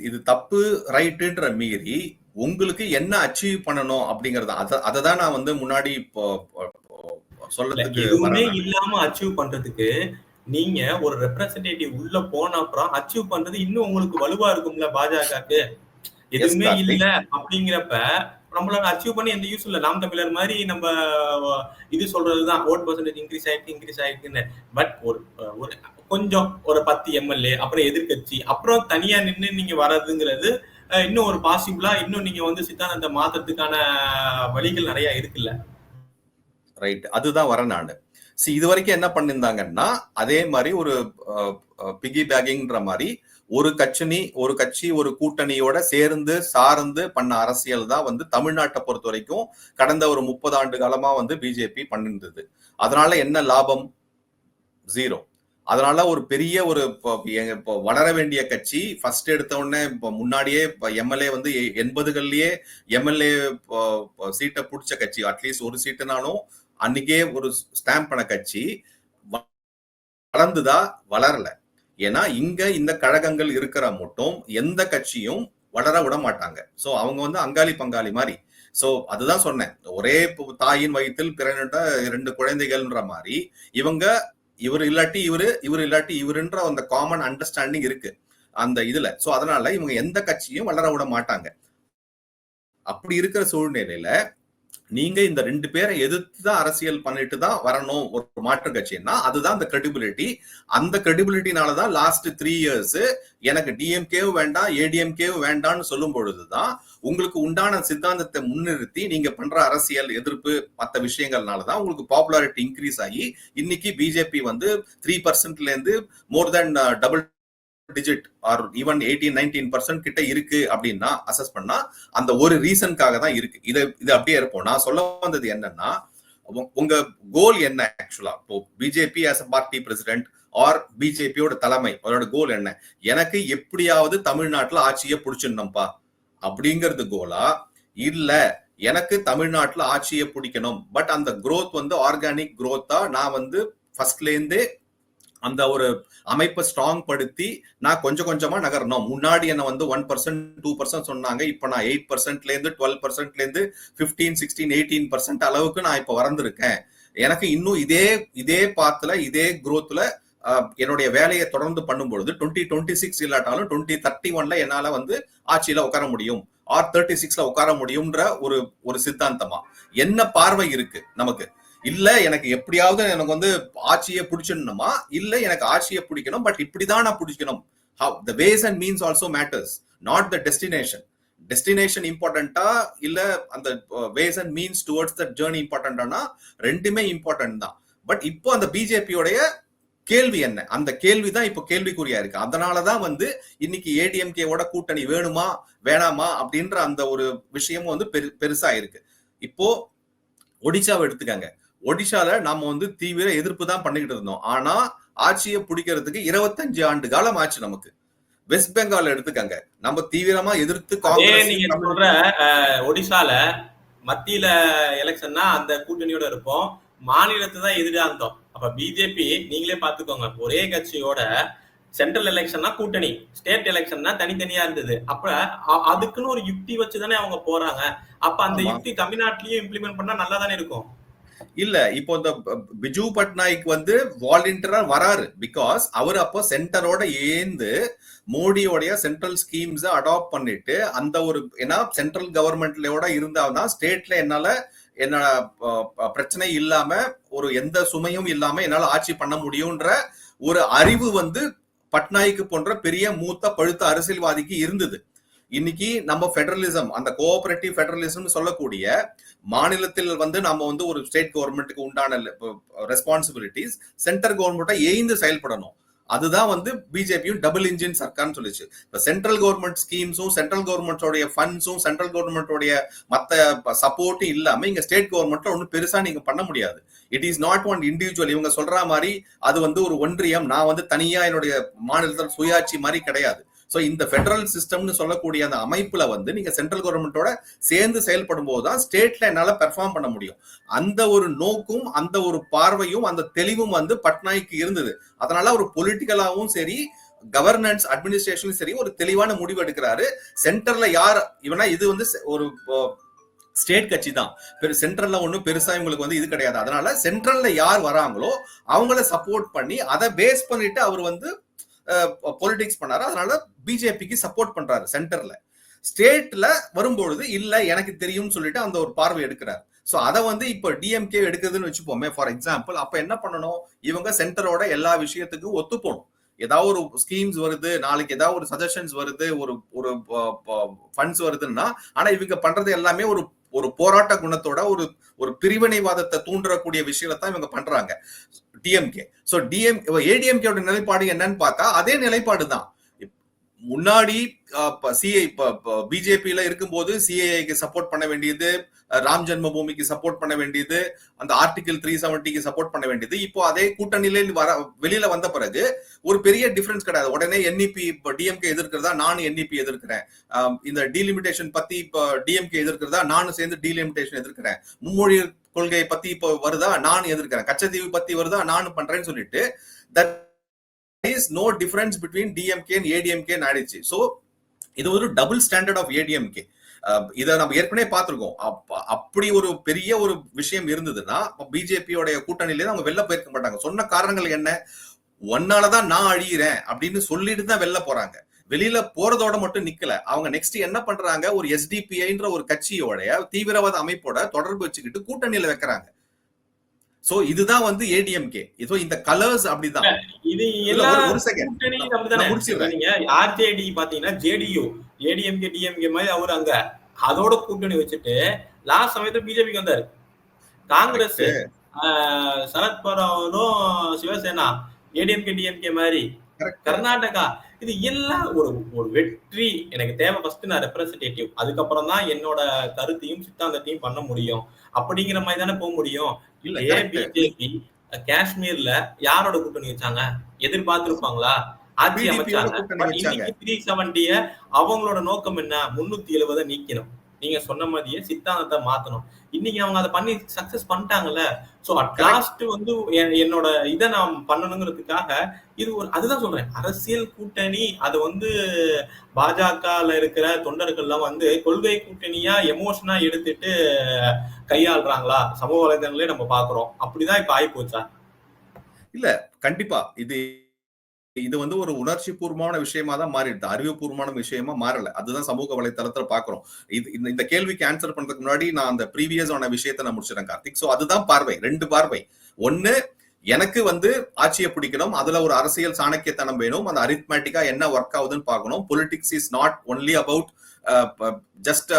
இது தப்பு ரைட்டுன்ற மீறி உங்களுக்கு என்ன அச்சீவ் பண்ணணும் அப்படிங்கறத அததான் நான் வந்து முன்னாடி சொல்றதுக்கு எதுவுமே இல்லாம அச்சீவ் பண்றதுக்கு நீங்க ஒரு ரெப்ரசன்டேட்டிவ் உள்ள போன அப்புறம் அச்சீவ் பண்றது இன்னும் உங்களுக்கு வலுவா இருக்கும்ல பாஜகக்கு. எதுவுமே இல்ல அப்படிங்கிறப்ப நம்மளால அச்சீவ் பண்ணி எந்த யூஸ் இல்ல. நாம் தமிழர் மாதிரி நம்ம இது சொல்றதுதான் ஓட் பர்சன்டேஜ் இன்க்ரீஸ் ஆயிடுக்குன்னு. பட் ஒரு கொஞ்சம் ஒரு 10 எம்எல்ஏ அப்புறம் எதிர்கட்சி அப்புறம் தனியா நின்று நீங்க வர்றதுங்கிறது இன்னும் ஒரு பாசிபிளா இன்னும் நீங்க வந்து சித்தாந்தத்தை மாத்துறதுக்கான வழிகள் நிறைய இருக்குல்ல. ரைட், அதுதான் வர நானு. இது வரைக்கும் என்ன பண்ணிருந்தாங்கன்னா அதே மாதிரி ஒரு பிகி பேக்கிங்ன்ற மாதிரி ஒரு கட்சி ஒரு கூட்டணியோட சேர்ந்து சார்ந்து பண்ண அரசியல் தான் வந்து தமிழ்நாட்டை பொறுத்த வரைக்கும் கடந்த ஒரு 30 ஆண்டு காலமா வந்து பிஜேபி பண்ணிருந்தது. அதனால என்ன லாபம்? 0. அதனால ஒரு பெரிய ஒரு வளர வேண்டிய கட்சி ஃபர்ஸ்ட் எடுத்த உடனே முன்னாடியே எம்எல்ஏ வந்து 80கள்லயே எம்எல்ஏ சீட்டை பிடிச்ச கட்சி, அட்லீஸ்ட் ஒரு சீட்டுனாலும் அன்னைக்கே ஒரு ஸ்டாம்ப் பண்ண கட்சி வளர்ந்துதா? வளரல. ஏன்னா இங்க இந்த கழகங்கள் இருக்கிற மட்டும் எந்த கட்சியும் வளர விட மாட்டாங்க. சோ அவங்க வந்து அங்காளி பங்காளி மாதிரி. சோ அதுதான் சொன்னேன், ஒரே தாயின் வயிற்றில் பிறந்த 2 குழந்தைகள்ன்ற மாதிரி இவர் இல்லாட்டி இவர் இல்லாட்டி இவருன்ற அந்த காமன் அண்டர்ஸ்டாண்டிங் இருக்கு அந்த இதுல. சோ அதனால இவங்க எந்த கட்சியும் வளர விட மாட்டாங்க. அப்படி இருக்கிற சூழ்நிலையில நீங்க இந்த 2 பேரை எதிர்த்து தான் அரசியல் பண்ணிட்டு தான் வரணும் ஒரு மாற்று கட்சின்னா அதுதான் அந்த கிரெடிபிலிட்டி. அந்த கிரெடிபிலிட்டினாலதான் லாஸ்ட் 3 இயர்ஸ் எனக்கு டிஎம்கேவும் வேண்டாம் ஏடிஎம்கேவும் வேண்டாம்னு சொல்லும் பொழுதுதான் உங்களுக்கு உண்டான சித்தாந்தத்தை முன்னிறுத்தி நீங்க பண்ற அரசியல் எதிர்ப்பு மற்ற விஷயங்கள்னாலதான் உங்களுக்கு பாப்புலாரிட்டி இன்க்ரீஸ் ஆகி இன்னைக்கு பிஜேபி வந்து 3%ல இருந்து மோர் தென் டபுள் டிஜிட் ஆர் ஈவன் 18-19% கிட்ட இருக்கு அப்படின்னா அசஸ் பண்ணா அந்த ஒரு ரீசனுக்காக தான் இருக்கு. இது அப்படியே இருப்போம். நான் சொல்ல வந்தது என்னன்னா, உங்க கோல் என்ன ஆக்சுவலா? இப்போ BJP as a party president or பிஜேபியோட தலைமை அவரோட கோல் என்ன? எனக்கு எப்படியாவது தமிழ்நாட்டுல ஆட்சியை பிடிச்சிடணும்பா அப்படிங்கிறது கோலா? இல்ல எனக்கு தமிழ்நாட்டுல ஆட்சியை பிடிக்கணும், பட் அந்த குரோத் வந்து ஆர்கானிக் குரோத்தா நான் வந்து ஃபர்ஸ்ட்ல இருந்தே அந்த ஒரு அமைப்பை ஸ்ட்ராங் படுத்தி நான் கொஞ்சம் கொஞ்சமா நகரணும். முன்னாடி என்ன வந்து 1% 2% சொன்னாங்க, இப்ப நான் 8%ல இருந்து 12%ல இருந்து 15, 16, 18% அளவுக்கு நான் இப்ப வளர்ந்துருக்கேன். எனக்கு இன்னும் இதே பாத்துல இதே குரோத்ல என்னுடைய வேலையை தொடர்ந்து பண்ணும் பொழுது 2026 இல்லாட்டாலும் 2031ல என்னால வந்து ஆட்சியில உட்கார முடியும் ஆர் 36ல உட்கார முடியும்ன்ற ஒரு சித்தாந்தமா என்ன பார்வை இருக்கு நமக்கு? இல்ல எனக்கு எப்படியாவது எனக்கு வந்து ஆட்சியை பிடிச்சிடணுமா? இல்ல எனக்கு ஆட்சியை பிடிக்கணும், பட் இப்படிதான் நான் பிடிக்கணும். The ways and means also matters, not the destination. Destination இம்பார்ட்டன்டா இல்ல அந்த ways and means towards the journey இம்பார்ட்டன்டானா ரெண்டுமே இம்பார்ட்டன்ட் தான். பட் இப்போ அந்த பிஜேபியோடைய கேள்வி என்ன? அந்த கேள்விதான் இப்போ கேள்விக்குறியா இருக்கு. அதனாலதான் வந்து இன்னைக்கு ஏடிஎம்கேவோட கூட்டணி வேணுமா வேணாமா அப்படின்ற அந்த ஒரு விஷயமும் வந்து பெருசா இருக்கு. இப்போ ஒடிசாவை எடுத்துக்காங்க. ஒடிசால நாம வந்து தீவிர எதிர்ப்பு தான் பண்ணிக்கிட்டு இருந்தோம். ஆனா ஆட்சியை பிடிக்கிறதுக்கு 25 ஆண்டு காலம் ஆச்சு நமக்கு. வெஸ்ட் பெங்கால் எடுத்துக்காங்க, நம்ம தீவிரமா எதிர்த்து காங்கிரஸ். நீங்க சொல்ற ஒடிசால மத்தியில எலெக்ஷன்னா அந்த கூட்டணியோட இருப்போம், மாநிலத்தை தான் எதிரா இருந்தோம். அப்ப பிஜேபி நீங்களே பாத்துக்கோங்க, ஒரே கட்சியோட சென்ட்ரல் எலெக்ஷன்னா கூட்டணி, ஸ்டேட் எலெக்ஷன்னா தனித்தனியா இருந்தது. அப்ப அதுக்குன்னு ஒரு யுக்தி வச்சுதானே அவங்க போறாங்க. அப்ப அந்த யுக்தி தமிழ்நாட்டிலயும் இம்ப்ளிமெண்ட் பண்ணா நல்லா தானே இருக்கும். இல்ல இப்போ இந்த பிஜு பட்நாயக் வந்து வாலண்டியரா வராரு. பிகாஸ் அவர் அப்போ சென்டரோட ஏந்து மோடியோடைய சென்ட்ரல் ஸ்கீம்ஸ் அடாப்ட் பண்ணிட்டு அந்த ஒரு ஏன்னா சென்ட்ரல் கவர்மெண்ட்லோட இருந்தால்தான் ஸ்டேட்ல என்ன பிரச்சனை இல்லாம ஒரு எந்த சுமையும் இல்லாம என்னால ஆட்சி பண்ண முடியும்ன்ற ஒரு அறிவு வந்து பட்நாயக்கு போன்ற பெரிய மூத்த பழுத்த அரசியல்வாதிக்கு இருந்தது. இன்னைக்கு நம்ம ஃபெடரலிசம், அந்த கோஆபரேட்டிவ் ஃபெடரலிசம் சொல்லக்கூடிய மாநிலத்தில் நம்ம ஒரு ஸ்டேட் கவர்மெண்ட்டுக்கு உண்டான ரெஸ்பான்சிபிலிட்டிஸ் சென்ட்ரல் கவர்மெண்ட்டை ஏய்ந்து செயல்படணும். அதுதான் பிஜேபியும் டபுள் இன்ஜின் சர்க்கார்னு சொல்லிச்சு. சென்ட்ரல் கவர்மெண்ட் ஸ்கீம்ஸும் சென்ட்ரல் கவர்மெண்டோடைய ஃபண்ட்ஸும் சென்ட்ரல் கவர்மெண்டோடைய மத்த சப்போர்ட்டும் இல்லாம இங்க ஸ்டேட் கவர்மெண்ட்ல ஒன்னும் பெருசா நீங்க பண்ண முடியாது. It is not one individual. இவங்க சொல்ற மாதிரி அது ஒரு ஒன்றியம், நான் தனியா என்னுடைய மாநிலத்தில் சுயாட்சி மாதிரி கிடையாது. சோ இந்த பெடரல் சிஸ்டம்னு சொல்லக்கூடிய அந்த அமைப்புல நீங்க சென்ட்ரல் கவர்மெண்டோட சேர்ந்து செயல்படும் போதுதான் ஸ்டேட்ல என்னால பெர்ஃபார்ம் பண்ண முடியும். அந்த ஒரு நோக்கும் அந்த ஒரு பார்வையும் அந்த தெளிவும் பட்நாயக்கு இருந்தது. அதனால ஒரு பொலிட்டிக்கலாவும் சரி, கவர்னன்ஸ் அட்மினிஸ்ட்ரேஷனும் சரி ஒரு தெளிவான முடிவு எடுக்கிறாரு. சென்டர்ல யார் இவனா, இது ஒரு ஸ்டேட் கட்சி தான், சென்ட்ரல்ல ஒன்னும் பெருசா இவங்களுக்கு இது கிடையாது. அதனால சென்ட்ரல்ல யார் வராங்களோ அவங்கள சப்போர்ட் பண்ணி அதை பேஸ் பண்ணிட்டு அவர் பொலிட்டிக்ஸ் பண்ணாரு. அதனால பிஜேபிக்கு சப்போர்ட் பண்றாரு. சென்டர்ல ஸ்டேட்ல வரும்பொழுது இல்ல எனக்கு தெரியும் சொல்லிட்டு அந்த ஒரு பார்வை எடுக்கிறார். சோ அதை இப்ப டிஎம்கே எடுக்குதுன்னு வச்சுப்போமே ஃபார் எக்ஸாம்பிள். அப்ப என்ன பண்ணணும், இவங்க சென்டரோட எல்லா விஷயத்துக்கும் ஒத்து போகணும். ஏதாவது ஒரு ஸ்கீம்ஸ் வருது, நாளைக்கு ஏதாவது ஒரு சஜஷன்ஸ் வருது, ஒரு ஃபண்ட்ஸ் வருதுன்னா, ஆனா இவங்க பண்றது எல்லாமே ஒரு போராட்ட குணத்தோட ஒரு பிரிவினைவாதத்தை தூண்டக்கூடிய விஷயத்தான் இவங்க பண்றாங்க டிஎம்கே. சோ ஏடிஎம்கே நிலைப்பாடு என்னன்னு பார்த்தா அதே நிலைப்பாடு தான். முன்னாடி பிஜேபியில இருக்கும்போது சிஏஏக்கு சப்போர்ட் பண்ண வேண்டியது, ராம் ஜென்ம பூமிக்கு சப்போர்ட் பண்ண வேண்டியது, அந்த ஆர்டிகல் 370க்கு சப்போர்ட் பண்ண வேண்டியது, இப்போ அதே கூட்டணியில வெளியில வந்த பிறகு ஒரு பெரிய டிஃபரன்ஸ் கிடையாது. உடனே என்இபி டிஎம்கே எதிர்க்கிறதா நானும் என்இபி எதிர்க்கிறேன், இந்த டீலிமிட்டேஷன் பத்தி இப்ப டிஎம்கே எதிர்க்கிறதா நானும் சேர்ந்து டீலிமிட்டேஷன் எதிர்க்கிறேன், மும்மொழி கொள்கையை பத்தி இப்போ வருதா நான் எதிர்க்கிறேன், கச்சத்தீவு பத்தி வருதா நானும் பண்றேன்னு சொல்லிட்டு there is no difference between DMK and ADMK ஆயிடுச்சு. சோ இது ஒரு டபுள் ஸ்டாண்டர்ட் ஆஃப் ADMK. இத நம்ம ஏற்கனவே பார்த்திருக்கோம். அப்படி ஒரு பெரிய ஒரு விஷயம் இருந்ததுன்னா பிஜேபியோட கூட்டணியில அவங்க வெளில போயிருக்க மாட்டாங்க. சொன்ன காரணங்கள் என்ன, ஒன்னாலதான் நான் அழியிறேன் அப்படின்னு சொல்லிட்டு தான் வெளில போறாங்க. வெளியில போறதோட மட்டும் நிக்கல, அவங்க நெக்ஸ்ட் என்ன பண்றாங்க, ஒரு எஸ்டிபிஐன்ற ஒரு கட்சியோட தீவிரவாத அமைப்போட தொடர்பு வச்சுக்கிட்டு கூட்டணியில வைக்கிறாங்க. சோ இதுதான் ஏடிஎம்கே. இதோ இந்த கலர்ஸ் அப்படிதான். இது ஒரு செகண்ட் நான் முடிச்சிடுறேன். நீங்க ஆர்ஜேடி பாத்தீங்கன்னா ஜேடியு ஏடிஎம்கே டிஎம்கே மாதிரி அவரு அங்க அதோட கூட்டணி வச்சுட்டு லாஸ்ட் சமயத்துல பிஜேபிக்கு வந்தாரு. காங்கிரஸ் சரத்பவாரும் சிவசேனா ஏடிஎம்கே டிஎம்கே மாதிரி. கர்நாடகா இது எல்லாம் ஒரு வெற்றி. எனக்கு தேவை ஃபர்ஸ்ட் நான் ரெப்ரசன்டேட்டிவ், அதுக்கப்புறம் தான் என்னோட கருத்தையும் சித்தாந்தத்தையும் பண்ண முடியும் அப்படிங்கிற மாதிரி தானே போக முடியும். பிஜேபி காஷ்மீர்ல யாரோட கூட்டணி வச்சாங்க, எதிர்பார்த்திருப்பாங்களா? ஆட்சி அமைச்சாங்க. 370 அவங்களோட நோக்கம் என்ன, 370 நீக்கணும். நீங்க சொன்ன மாதிரியே சித்தாந்தத்தை மாத்தணும். இன்னைக்கு அவங்க அதை பண்ணி சக்சஸ் பண்ணிட்டாங்கல்ல. சோ அட் லாஸ்ட் என்னோட இதை நான் பண்ணணுங்கிறதுக்காக இது அதுதான் சொல்றேன், அரசியல் கூட்டணி அது பாஜகல இருக்கிற தொண்டர்கள் எல்லாம் கொள்கை கூட்டணியா எமோஷனா எடுத்துட்டு கையாளுறாங்களா சமூக வலைதளங்களே நம்ம பாக்குறோம். அப்படிதான் இப்ப ஆகி போச்சா? இல்ல கண்டிப்பா இது ஒரு உணர்ச்சி பூர்வமான விஷயமா தான் மாறிடுது, அறிவுபூர்வமான விஷயமா மாறல. அதுதான் சமூக வலைத்தளத்துல பாக்குறோம். இந்த கேள்விக்கு ஆன்சர் பண்றதுக்கு முன்னாடி நான் அந்த ப்ரீவியஸ் ஆன விஷயத்தை நான் முடிச்சிடறேன் கார்த்திக். சோ அதுதான் பார்வை, ரெண்டு பார்வை. ஒன்னு, எனக்கு ஆட்சியை பிடிக்கணும், அதுல ஒரு அரசியல் சாணக்கியத்தனம் வேணும், அந்த அரித்மேட்டிக்கா என்ன ஒர்க் ஆகுதுன்னு பார்க்கணும். Politics is not only about just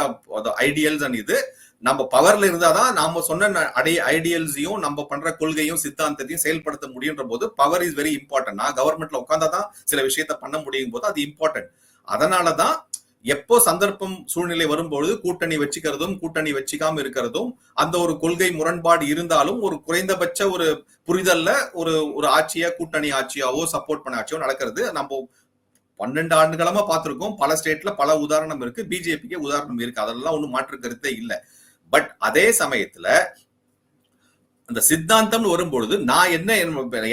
ideals and இது நம்ம பவர்ல இருந்தாதான் நாம சொன்ன ஐடியல்ஸையும் நம்ம பண்ற கொள்கையும் சித்தாந்தத்தையும் செயல்படுத்த முடியுன்ற போது பவர் இஸ் வெரி இம்பார்ட்டன்ட். நான் கவர்மெண்ட்ல உட்கார்ந்தாதான் சில விஷயத்த பண்ண முடியும் போது அது இம்பார்ட்டன்ட். அதனாலதான் எப்போ சந்தர்ப்பம் சூழ்நிலை வரும்பொழுது கூட்டணி வச்சுக்கிறதும் கூட்டணி வச்சுக்காம இருக்கிறதும், அந்த ஒரு கொள்கை முரண்பாடு இருந்தாலும் ஒரு குறைந்தபட்ச ஒரு புரிதல்ல ஒரு ஆட்சியா கூட்டணி ஆட்சியாவோ சப்போர்ட் பண்ண ஆட்சியோ நடக்கிறது நம்ம 12 ஆண்டுகளமா பார்த்திருக்கோம். பல ஸ்டேட்ல பல உதாரணம் இருக்கு, பிஜேபிக்கு உதாரணம் இருக்கு, அதெல்லாம் ஒண்ணும் மாற்று கருத்தே இல்லை. பட் அதே சமயத்துல அந்த சித்தாந்தம் வரும்பொழுது நான் என்ன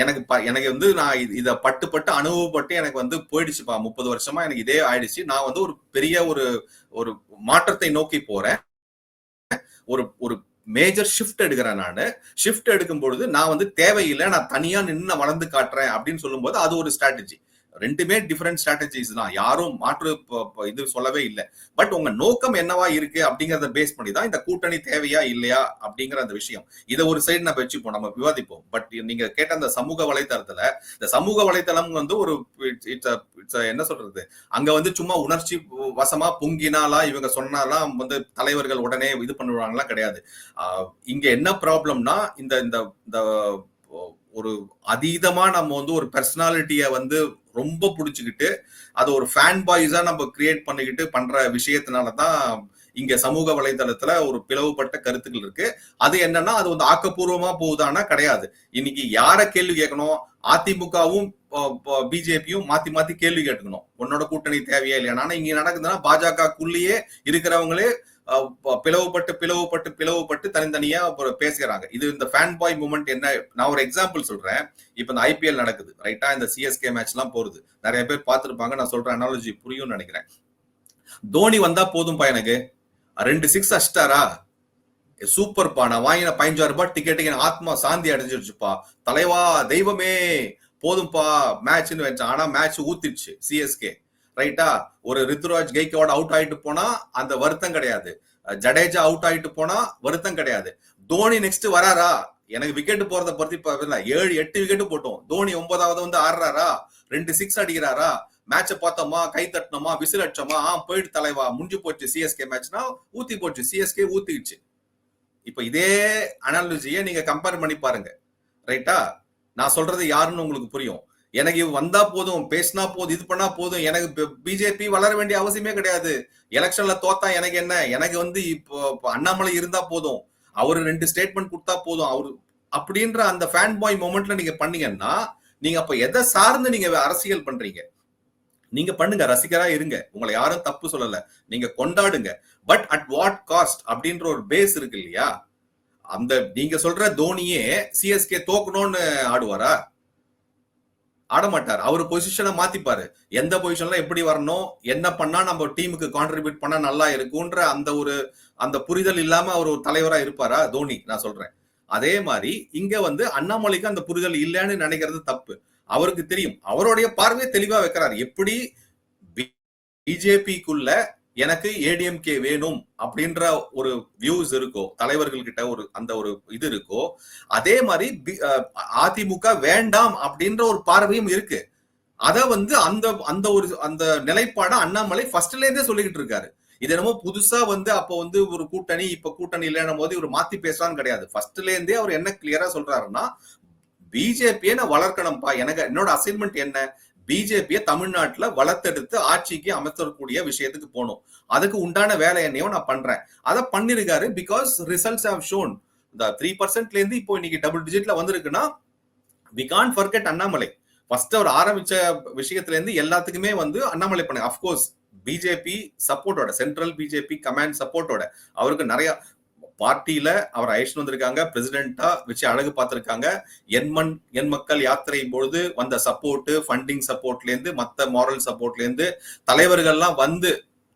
எனக்கு நான் இத பட்டு அனுபவப்பட்டு எனக்கு போயிடுச்சுப்பா, 30 வருஷமா எனக்கு இதே ஆயிடுச்சு. நான் ஒரு பெரிய ஒரு மாற்றத்தை நோக்கி போறேன், ஒரு மேஜர் ஷிஃப்ட் எடுக்கிறேன். நான் ஷிஃப்ட் எடுக்கும் பொழுது நான் தேவையில்லை, நான் தனியா நின்று வளர்ந்து காட்டுறேன் அப்படின்னு சொல்லும் போது அது ஒரு ஸ்ட்ராட்டஜி. ரெண்டுமே டிஃபரெண்ட் ஸ்ட்ராட்டஜிஸ் தான், யாரும் மாற்று இது சொல்லவே இல்லை. பட் உங்க நோக்கம் என்னவா இருக்கு அப்படிங்கறத பேஸ் பண்ணி தான் இந்த கூட்டணி தேவையா இல்லையா அப்படிங்கிற அந்த விஷயம். இதை ஒரு சைடு நம்ம வச்சுப்போம், நம்ம விவாதிப்போம். பட் நீங்க கேட்ட அந்த சமூக வலைத்தளத்துல, இந்த சமூக வலைத்தளம் வந்து ஒரு என்ன சொல்றது, அங்க வந்து சும்மா உணர்ச்சி வசமா பொங்கினாலாம் இவங்க சொன்னாலாம் வந்து தலைவர்கள் உடனே இது பண்ணுவாங்களா கிடையாது. இங்க என்ன ப்ராப்ளம்னா, இந்த ஒரு அதீதமா நம்ம வந்து ஒரு பர்சனாலிட்டிய வந்து ரொம்ப புடிச்சுக்கிட்டு அது ஒரு ஃபேன் பாய்ஸா நம்ம கிரியேட் பண்ணிக்கிட்டு பண்ற விஷயத்தினாலதான் இங்க சமூக வலைதளத்துல ஒரு பிளவுபட்ட கருத்துக்கள் இருக்கு. அது என்னன்னா, அது வந்து ஆக்கப்பூர்வமா போகுதானா கிடையாது. இன்னைக்கு யார கேள்வி கேட்கணும், அதிமுகவும் பிஜேபியும் மாத்தி மாத்தி கேள்வி கேட்டுக்கணும், உன்னோட கூட்டணி தேவையா இல்லையா. ஆனா இங்க நடக்குதுன்னா பாஜகக்குள்ளேயே இருக்கிறவங்களே பிளவுபட்டு தனித்தனியா பேசுறாங்க. இது இந்த ஃபேன் பாய் மூமெண்ட் என்ன. நான் ஒரு எக்ஸாம்பிள் சொல்றேன். இப்ப இந்த ஐபிஎல் நடக்குது ரைட்டா, இந்த சிஎஸ்கே மேட்ச் எல்லாம் போறது நிறைய பேர் பார்த்திருப்பாங்க. நான் சொல்ற அனாலஜி புரியும் நினைக்கிறேன். தோனி வந்தா போதும்பா, எனக்கு 2 6 அடிச்சிட்டாரா, சூப்பர்ப்பா, நான் வாங்கின 15,000 ரூபாய் டிக்கெட்டுக்கு ஆத்மா சாந்தி அடைஞ்சிருச்சுப்பா, தலைவா தெய்வமே போதும்பா மேட்ச்னு வச்சான். ஆனா மேட்ச் ஊத்திடுச்சு சிஎஸ்கே ரைட்டா. ஒரு ரித்துராஜ் கெய்க்வாட் அவுட் ஆயிட்டு போனா அந்த வருத்தம் கிடையாது, ஜடேஜா அவுட் ஆயிட்டு போனா வருத்தம் கிடையாது. தோனி நெக்ஸ்ட் வராரா, எனக்கு விக்கெட் போறத பத்தி 7-8 விக்கெட் போட்டோம், தோனி 9வது வந்து ஆடுறாரா, 2 6 அடிக்கிறாரா, மேட்ச பார்த்தோமா, கை தட்டினோமா, விசில் அடிச்சோமா, போயிட்டு தலைவா முடிஞ்சு போச்சு சிஎஸ்கே மேட்ச்னா ஊத்தி போச்சு, சிஎஸ்கே ஊத்திடுச்சு. இப்ப இதே அனாலஜியை நீங்க கம்பேர் பண்ணி பாருங்க ரைட்டா. நான் சொல்றது யாருன்னு உங்களுக்கு புரியும். எனக்கு வந்தா போதும், பேசினா போதும், இது பண்ணா போதும், எனக்கு பிஜேபி வளர வேண்டிய அவசியமே கிடையாது. எலெக்ஷன்ல தோத்தா எனக்கு என்ன, எனக்கு வந்து இப்போ அண்ணாமலை இருந்தா போதும், அவரு 2 ஸ்டேட்மெண்ட் கொடுத்தா போதும், அவரு அப்படின்ற அந்த ஃபேன் பாய் மொமெண்ட்ல நீங்க பண்ணீங்கன்னா, நீங்க அப்ப எதை சார்ந்து நீங்க அரசியல் பண்றீங்க? நீங்க பண்ணுங்க, ரசிகரா இருங்க, உங்களை யாரும் தப்பு சொல்லல, நீங்க கொண்டாடுங்க. பட் அட் வாட் காஸ்ட் அப்படின்ற ஒரு பேஸ் இருக்கு இல்லையா. அந்த நீங்க சொல்ற தோனியே சிஎஸ்கே தோக்கணும்னு ஆடுவாரா? ஆடமாட்டார். அவர் பொசிஷனை மாத்திப்பாரு. எந்த பொசிஷன்ல எப்படி வரணும், என்ன பண்ணா நம்ம டீமுக்கு கான்ட்ரிபியூட் பண்ணா நல்லா இருக்கும்ன்ற அந்த புரிதல் இல்லாம அவர் ஒரு தலைவரா இருப்பாரா தோனி? நான் சொல்றேன். அதே மாதிரி இங்க வந்து அண்ணாமலைக்கு அந்த புரிதல் இல்லைன்னு நினைக்கிறது தப்பு. அவருக்கு தெரியும், அவருடைய பார்வையை தெளிவா வைக்கிறார். எப்படி பிஜேபிக்குள்ள எனக்கு ஏடிஎம்கே வேணும் அப்படின்ற ஒரு வியூஸ் இருக்கோ, தலைவர்கள் கிட்ட ஒரு இது இருக்கோ, அதே மாதிரி அதிமுக வேண்டாம் அப்படின்ற ஒரு பார்வையும் இருக்கு. அத வந்து அந்த நிலைப்பாட அண்ணாமலை ஃபர்ஸ்ட்ல இருந்தே சொல்லிக்கிட்டு இருக்காரு. இது என்னமோ புதுசா வந்து அப்ப வந்து ஒரு கூட்டணி, இப்ப கூட்டணி இல்லைன்னும் போது இவர் மாத்தி பேசலான்னு கிடையாது. ஃபர்ஸ்ட்ல இருந்தே அவர் என்ன கிளியரா சொல்றாருன்னா, பிஜேபியை நான் வளர்க்கணும்பா, என்னோட அசைன்மெண்ட் என்ன, பிஜேபியை தமிழ்நாட்டுல வளர்த்தெடுத்து ஆட்சிக்கு அமைச்சக்கூடிய விஷயத்துக்கு போகணும், அதுக்கு உண்டான வேலை என்னையோ நான் பண்றேன். அதை பண்ணிருக்காரு. Because results have shown. இந்த 3% இருந்து இப்போ இன்னைக்கு டபுள் டிஜிட்ல வந்திருக்குன்னா, we can't forget Annamalai. First அவர் ஆரம்பிச்ச விஷயத்துல இருந்து எல்லாத்துக்குமே வந்து அண்ணாமலை பண்ண. அப்கோர்ஸ் பிஜேபி சப்போர்ட்டோட, சென்ட்ரல் பிஜேபி கமாண்ட் சப்போர்ட்டோட, அவருக்கு நிறைய பார்ட்டியில அவர் அழைச்சிட்டு வந்திருக்காங்க, பிரசிடென்டா வச்சு அழகு பார்த்திருக்காங்க. என் மக்கள் யாத்திரை பொழுது வந்த சப்போர்ட், ஃபண்டிங் சப்போர்ட்ல இருந்து மத்த மாரல் சப்போர்ட்ல இருந்து தலைவர்கள்லாம் வந்து,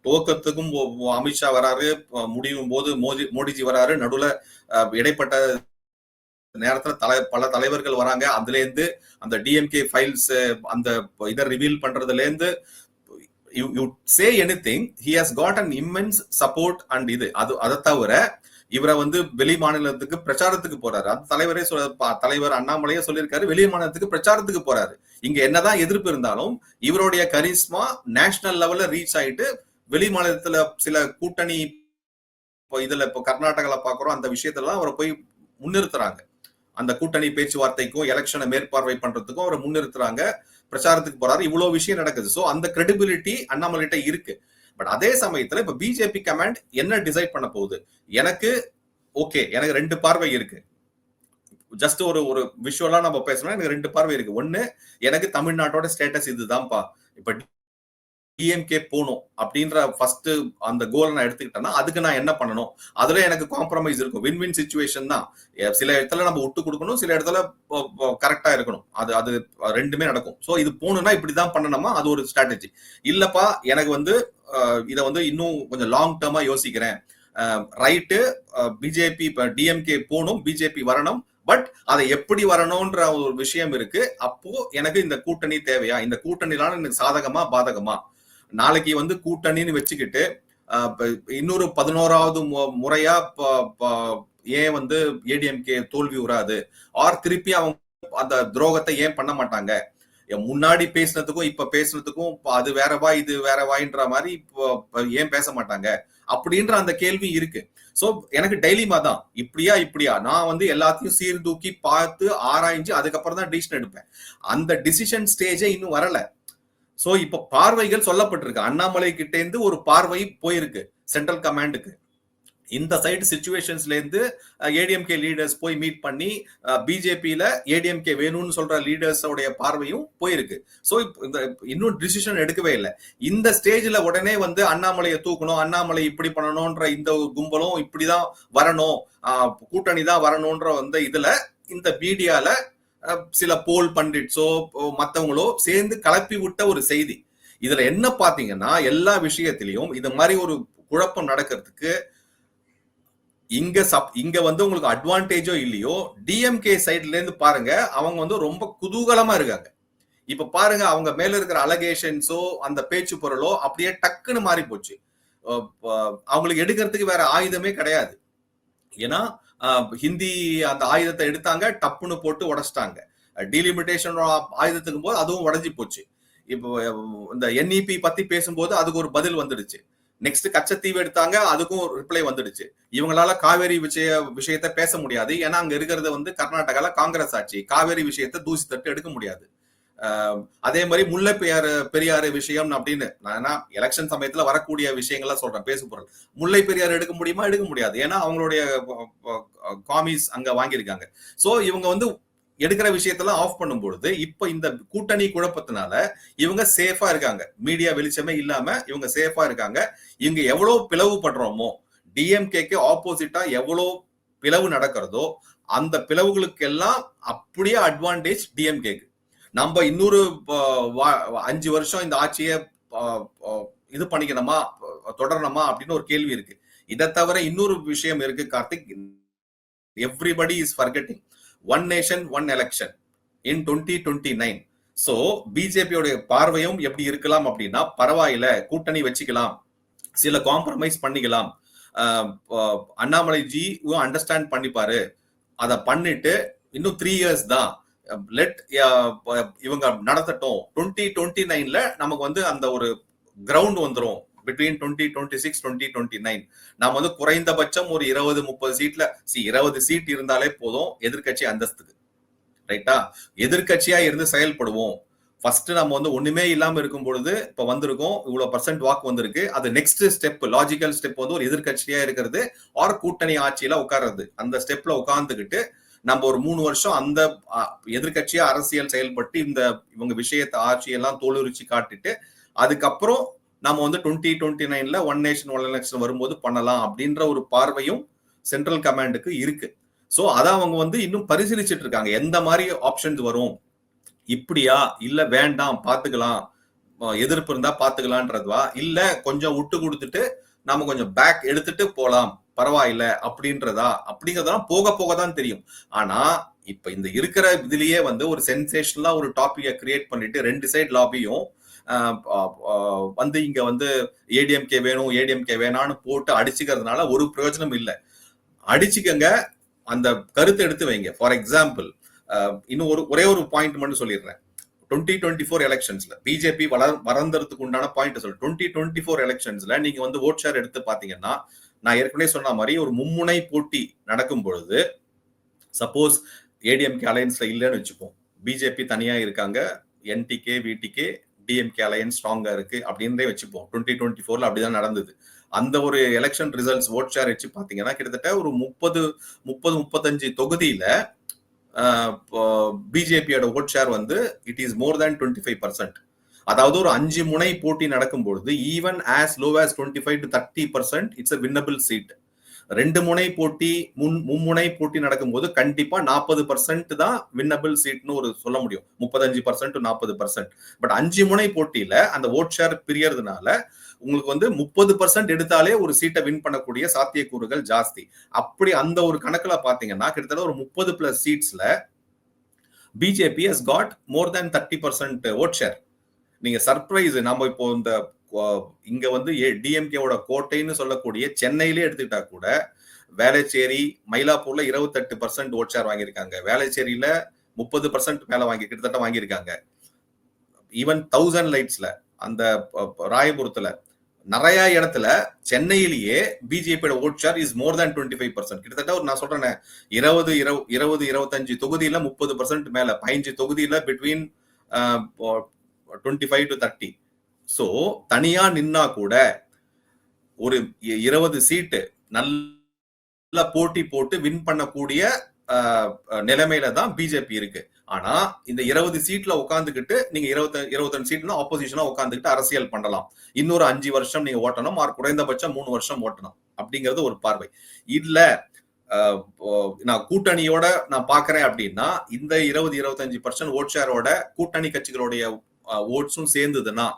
துவக்கத்துக்கும் அமித்ஷா வராரு, முடியும் போது மோடிஜி வராரு, நடுவுல இடைப்பட்ட நேரத்துல பல தலைவர்கள் வராங்க. அதுல இருந்து அந்த டிஎம்கே ஃபைல்ஸ் அந்த இதை ரிவீல் பண்றதுல இருந்து you say anything, he has got an immense support. and இது அதை தவிர இவரை வந்து வெளி மாநிலத்துக்கு பிரச்சாரத்துக்கு போறாரு. அந்த தலைவர் அண்ணாமலையே சொல்லியிருக்காரு, வெளி மாநிலத்துக்கு பிரச்சாரத்துக்கு போறாரு. இங்க என்னதான் எதிர்ப்பு இருந்தாலும் இவருடைய கரிஸ்மா நேஷனல் லெவல்ல ரீச் ஆயிட்டு, வெளி மாநிலத்துல சில கூட்டணி இதுல இப்போ கர்நாடகால பாக்குறோம், அந்த விஷயத்தெல்லாம் அவரை போய் முன்னிறுத்துறாங்க. அந்த கூட்டணி பேச்சுவார்த்தைக்கும் எலெக்ஷனை மேற்பார்வை பண்றதுக்கும் அவரை முன்னிறுத்துறாங்க, பிரச்சாரத்துக்கு போறாரு. இவ்வளவு விஷயம் நடக்குது. சோ அந்த கிரெடிபிலிட்டி அண்ணாமலைகிட்ட இருக்கு. பட் அதே சமயத்துல இப்ப பிஜேபி கமாண்ட் என்ன டிசைட் பண்ண போகுது, எனக்கு ஓகே, எனக்கு 2 பார்வை இருக்கு. ஜஸ்ட் ஒரு விஷுவலா நம்ம பேசணும், எனக்கு 2 பார்வை இருக்கு. ஒண்ணு, எனக்கு தமிழ்நாட்டோட ஸ்டேட்டஸ் இதுதான்ப்பா, இப்ப டிஎம்கே போகணும் அப்படின்ற ஃபர்ஸ்ட் அந்த கோல் நான் எடுத்துக்கிட்டேன்னா அதுக்கு நான் என்ன பண்ணணும், அதுல எனக்கு காம்ப்ரமைஸ் இருக்கும். வின் வின் சிச்சுவேஷன் தான். சில இடத்துல நம்ம விட்டு கொடுக்கணும், சில இடத்துல கரெக்டா இருக்கணும். அது ரெண்டுமே நடக்கும். சோ இது போகணும்னா இப்படிதான் பண்ணணுமா, அது ஒரு ஸ்ட்ராட்டஜி. இல்லப்பா, எனக்கு வந்து இதை வந்து இன்னும் கொஞ்சம் லாங் டேர்மா யோசிக்கிறேன், ரைட்டு, பிஜேபி டிஎம்கே போகணும், பிஜேபி வரணும், பட் அதை எப்படி வரணும்ன்ற ஒரு விஷயம் இருக்கு. அப்போ எனக்கு இந்த கூட்டணி தேவையா, இந்த கூட்டணினால எனக்கு சாதகமா பாதகமா, நாளைக்கு வந்து கூட்டணின்னு வச்சுக்கிட்டு இன்னொரு 11வது முறையா ஏன் வந்து ஏடிஎம்கே தோல்வி உறாது, ஆர் திருப்பி அவங்க அந்த துரோகத்தை ஏன் பண்ண மாட்டாங்க, முன்னாடி பேசினதுக்கும் இப்ப பேசுனதுக்கும் அது வேறவா இது வேறவாயின்ற மாதிரி ஏன் பேச மாட்டாங்க அப்படின்ற அந்த கேள்வி இருக்கு. சோ எனக்கு டெய்லிமா தான் இப்படியா நான் வந்து எல்லாத்தையும் சீர்தூக்கி பார்த்து ஆராய்ஞ்சு அதுக்கப்புறம் தான் டிசிஷன் எடுப்பேன். அந்த டிசிஷன் ஸ்டேஜே இன்னும் வரல. சோ இப்ப பார்வைகள் சொல்லப்பட்டிருக்கு, அண்ணாமலை கிட்ட இருந்து ஒரு பார்வை போயிருக்கு சென்ட்ரல் கமாண்டுக்கு. இந்த சைடு சிச்சுவேஷன்ஸ்ல இருந்து ஏடிஎம்கே லீடர்ஸ் போய் மீட் பண்ணி பிஜேபியில ஏடிஎம்கே வேணும்னு சொல்ற லீடர்ஸோடைய பார்வையும் போயிருக்கு. சோ இன்னும் டிசிஷன் எடுக்கவே இல்லை. இந்த ஸ்டேஜ்ல உடனே வந்து அண்ணாமலையை தூக்கணும், அண்ணாமலை இப்படி பண்ணணும்ன்ற இந்த கும்பலும் இப்படிதான் வரணும், கூட்டணி தான் வரணும்ன்ற வந்து இதுல இந்த மீடியால சில போல் பண்டிட்ஸோ மத்தவங்களோ சேர்ந்து கலப்பி விட்ட ஒரு செய்தி. இதுல என்ன பாத்தீங்கன்னா எல்லா விஷயத்திலையும் இது மாதிரி ஒரு குழப்பம் நடக்கிறதுக்கு இங்க வந்து உங்களுக்கு அட்வான்டேஜோ இல்லையோ, டிஎம்கே சைட்ல இருந்து பாருங்க அவங்க வந்து ரொம்ப குதூகலமா இருக்காங்க. இப்ப பாருங்க அவங்க மேல இருக்கிற அலகேஷன்ஸோ அந்த பேச்சு பொருளோ அப்படியே டக்குன்னு மாறி போச்சு. அவங்களுக்கு எடுக்கிறதுக்கு வேற ஆயுதமே கிடையாது. ஏன்னா ஹிந்தி அந்த ஆயுதத்தை எடுத்தாங்க, டப்புன்னு போட்டு உடைச்சிட்டாங்க. டீலிமிட்டேஷன் ஆயுதத்துக்கும் போது அதுவும் உடஞ்சி போச்சு. இப்போ இந்த என்இபி பத்தி பேசும்போது அதுக்கு ஒரு பதில் வந்துடுச்சு. நெக்ஸ்ட் கச்சத்தீவு எடுத்தாங்க, அதுக்கும் ரிப்ளை வந்துடுச்சு. இவங்களால காவேரி விஷயத்த பேச முடியாது, ஏன்னா அங்க இருக்கிறது வந்து கர்நாடகால காங்கிரஸ் ஆட்சி, காவேரி விஷயத்த தூசி தட்டு எடுக்க முடியாது. அதே மாதிரி முல்லை பெரியாறு விஷயம் அப்படின்னு நான் எலெக்ஷன் சமயத்துல வரக்கூடிய விஷயங்கள்லாம் சொல்றேன், பேசு பொருள். முல்லை பெரியாறு எடுக்க முடியுமா? எடுக்க முடியாது, ஏன்னா அவங்களுடைய காமிஸ் அங்க வாங்கியிருக்காங்க. சோ இவங்க வந்து எடுக்கிற விஷயத்தெல்லாம் ஆஃப் பண்ணும் பொழுது இப்ப இந்த கூட்டணி குழப்பத்தினால இவங்க சேஃபா இருக்காங்க. மீடியா வெளிச்சமே இல்லாம இவங்க சேஃபா இருக்காங்க. இவங்க எவ்வளவு பிளவு பண்றோமோ, டிஎம்கேக்கு ஆப்போசிட்டா எவ்வளவு பிளவு நடக்கிறதோ அந்த பிளவுகளுக்கு எல்லாம் அப்படியே அட்வான்டேஜ் டிஎம்கேக்கு. நம்ம இன்னொரு 5 வருஷம் இந்த ஆட்சியை இது பண்ணிக்கணுமா, தொடரணுமா அப்படின்னு ஒரு கேள்வி இருக்கு. இதை தவிர இன்னொரு விஷயம் இருக்கு Karthik. Everybody is forgetting one nation one election in 2029. So பிஜேபியோட பார்வையும் எப்படி இருக்கலாம் அப்படின்னா, பரவாயில்ல கூட்டணி வச்சுக்கலாம், சில காம்ப்ரமைஸ் பண்ணிக்கலாம், அண்ணாமலை ஜி அண்டர்ஸ்டாண்ட் பண்ணிப்பாரு, அதை பண்ணிட்டு இன்னும் 3 years தான், லெட் இவங்க நடத்தட்டும். 2029ல நமக்கு வந்து அந்த ஒரு கிரவுண்ட் வந்துரும். பிட்வீன் 2026 2029 நாம வந்து குறைந்தபட்சம் ஒரு 20-30 சீட்ல 20 சீட் இருந்தாலே போதும் எதிர்கட்சி அந்தஸ்துக்கு. ரைட்டா? எதிர்கட்சியா இருந்து செயல்படுவோம். ஃபர்ஸ்ட் நம்ம வந்து ஒண்ணுமே இல்லாம இருக்கும் பொழுது இப்ப வந்திருக்கோம், இவ்வளவு % வாக்கு வந்திருக்கு. அது நெக்ஸ்ட் ஸ்டெப், லாஜிக்கல் ஸ்டெப் வந்து ஒரு எதிர்கட்சியா இருக்கிறது ஆர் கூட்டணி ஆட்சியில உட்கார்றது. அந்த ஸ்டெப்ல உட்கார்ந்துகிட்டு நம்ம ஒரு 3 வருஷம் அந்த எதிர்கட்சியா அரசியல் செயல்பட்டு இந்த இவங்க விஷயத்தை ஆட்சியெல்லாம் தோலுரிச்சு காட்டிட்டு அதுக்கப்புறம் நம்ம வந்து 2029ல ஒன் நேஷன் ஒன் எலெக்ஷன் வரும்போது பண்ணலாம் அப்படின்ற ஒரு பார்வையும் சென்ட்ரல் கமாண்டுக்கு இருக்கு. சோ அத அவங்க வந்து இன்னும் பரிசீலிச்சுட்டு இருக்காங்க. எந்த மாதிரி ஆப்ஷன்ஸ் வரும், இப்படியா இல்ல வேண்டாம் பாத்துக்கலாம், எதிர்ப்பு இருந்தா பாத்துக்கலான்றதுவா, இல்ல கொஞ்சம் விட்டு கொடுத்துட்டு நம்ம கொஞ்சம் பேக் எடுத்துட்டு போலாம் பரவாயில்ல அப்படின்றதா, அப்படிங்கறதெல்லாம் போக போக தான் தெரியும். ஆனா இப்ப இந்த இருக்கிற இதுலயே வந்து ஒரு சென்சேஷனலா ஒரு டாபிக்கை கிரியேட் பண்ணிட்டு 2 சைடு லாபியும் வந்து இங்க வந்து ஏடிஎம்கே வேணும் ஏடிஎம்கே வேணான்னு போட்டு அடிச்சுக்கிறதுனால ஒரு பிரயோஜனம் இல்லை. அடிச்சுக்கங்க, அந்த கருத்தை எடுத்து வைங்க. ஃபார் எக்ஸாம்பிள் இன்னும் ஒரே ஒரு பாயிண்ட் மட்டும் சொல்லிடுறேன். 2024 எலெக்ஷன்ஸ்ல பிஜேபி வளர்ந்ததுக்கு உண்டான பாயிண்ட் சொல்லு. 2024 எலெக்ஷன்ஸ்ல நீங்க வந்து ஓட் ஷேர் எடுத்து பாத்தீங்கன்னா, நான் ஏற்கனவே சொன்ன மாதிரி ஒரு மும்முனை போட்டி நடக்கும் பொழுது, சப்போஸ் ஏடிஎம்கே அலையன்ஸ்ல இல்லைன்னு வச்சுப்போம், பிஜேபி தனியா இருக்காங்க, என்டிகே விடிகே டிஎம்கே அலையன்ஸ் ஸ்ட்ராங்கா இருக்கு அப்படின்றே வச்சுப்போம். 2024ல அப்படிதான் நடந்தது. அந்த ஒரு எலெக்ஷன் ரிசல்ட்ஸ் ஓட் ஷேர் வச்சு பாத்தீங்கன்னா கிட்டத்தட்ட ஒரு 30-35 தொகுதியில பிஜேபியோட ஓட் ஷேர் வந்து இட் இஸ் மோர் தேன் 25%. அதாவது ஒரு 5 முனை போட்டி நடக்கும் பொழுது even as low as 25 to 30% it's a winnable seat. 2 முனை போட்டி மும்முனை போட்டி நடக்கும் போது கண்டிப்பா 40% தான் வின்னபிள் சீட்னு ஒரு சொல்ல முடியும், 35% to 40%. பட் 5 முனை போட்டியில அந்த ஓட் ஷேர் பிரியறதுனால உங்களுக்கு வந்து 30% எடுத்தாலே ஒரு சீட்டை வின் பண்ணக்கூடிய சாத்தியக்கூறுகள் ஜாஸ்தி. அப்படி அந்த ஒரு கணக்குல பாத்தீங்கன்னா கிட்டத்தட்ட ஒரு 30+ சீட்ஸ்ல BJP has got more than 30% vote share. நீங்க சர்ப்ரைஸ், நம்ம இப்போ இந்த இங்க வந்து டிஎம்கேவோட கோட்டைன்னு சொல்லக்கூடிய சென்னையிலே எடுத்துக்கிட்டா கூட வேளச்சேரி, மயிலாப்பூர்ல 28% ஓட் ஷேர் வாங்கியிருக்காங்க. வேளச்சேரியில 30% மேல கிட்டத்தட்ட வாங்கியிருக்காங்க. ஈவன் 1000 லைட்ஸ்ல, அந்த ராயபுரத்துல, நிறைய இடத்துல சென்னையிலேயே பிஜேபியோட ஓட் ஷேர் இஸ் மோர் தேன் 25%. கிட்டத்தட்ட ஒரு நான் சொல்றேன் 20-25 தொகுதியில 30% மேல, 15 தொகுதியில பிட்வீன் 25 to 30. சோ தனியா நின்னா கூட ஒரு 20 சீட்டு நல்ல போட்டி போட்டு வின் பண்ணக்கூடிய நிலைமையில தான் பிஜேபி இருக்கு. ஆனா இந்த 20 சீட்ல உட்காந்துக்கிட்டு நீங்க 22 சீட்ல ஆப்போசிஷனா உட்காந்துக்கிட்டு அரசியல் பண்ணலாம். இன்னொரு 5 வருஷம் நீங்க ஓட்டணும், குறைந்தபட்சம் 3 வருஷம் ஓட்டணும் அப்படிங்கிறது ஒரு பார்வை. இல்ல நான் கூட்டணியோட நான் பாக்குறேன் அப்படின்னா இந்த 20-25% ஓட் ஷேரோட கூட்டணி கட்சிகளுடைய ஓட்ஸும் சேர்ந்ததுன்னா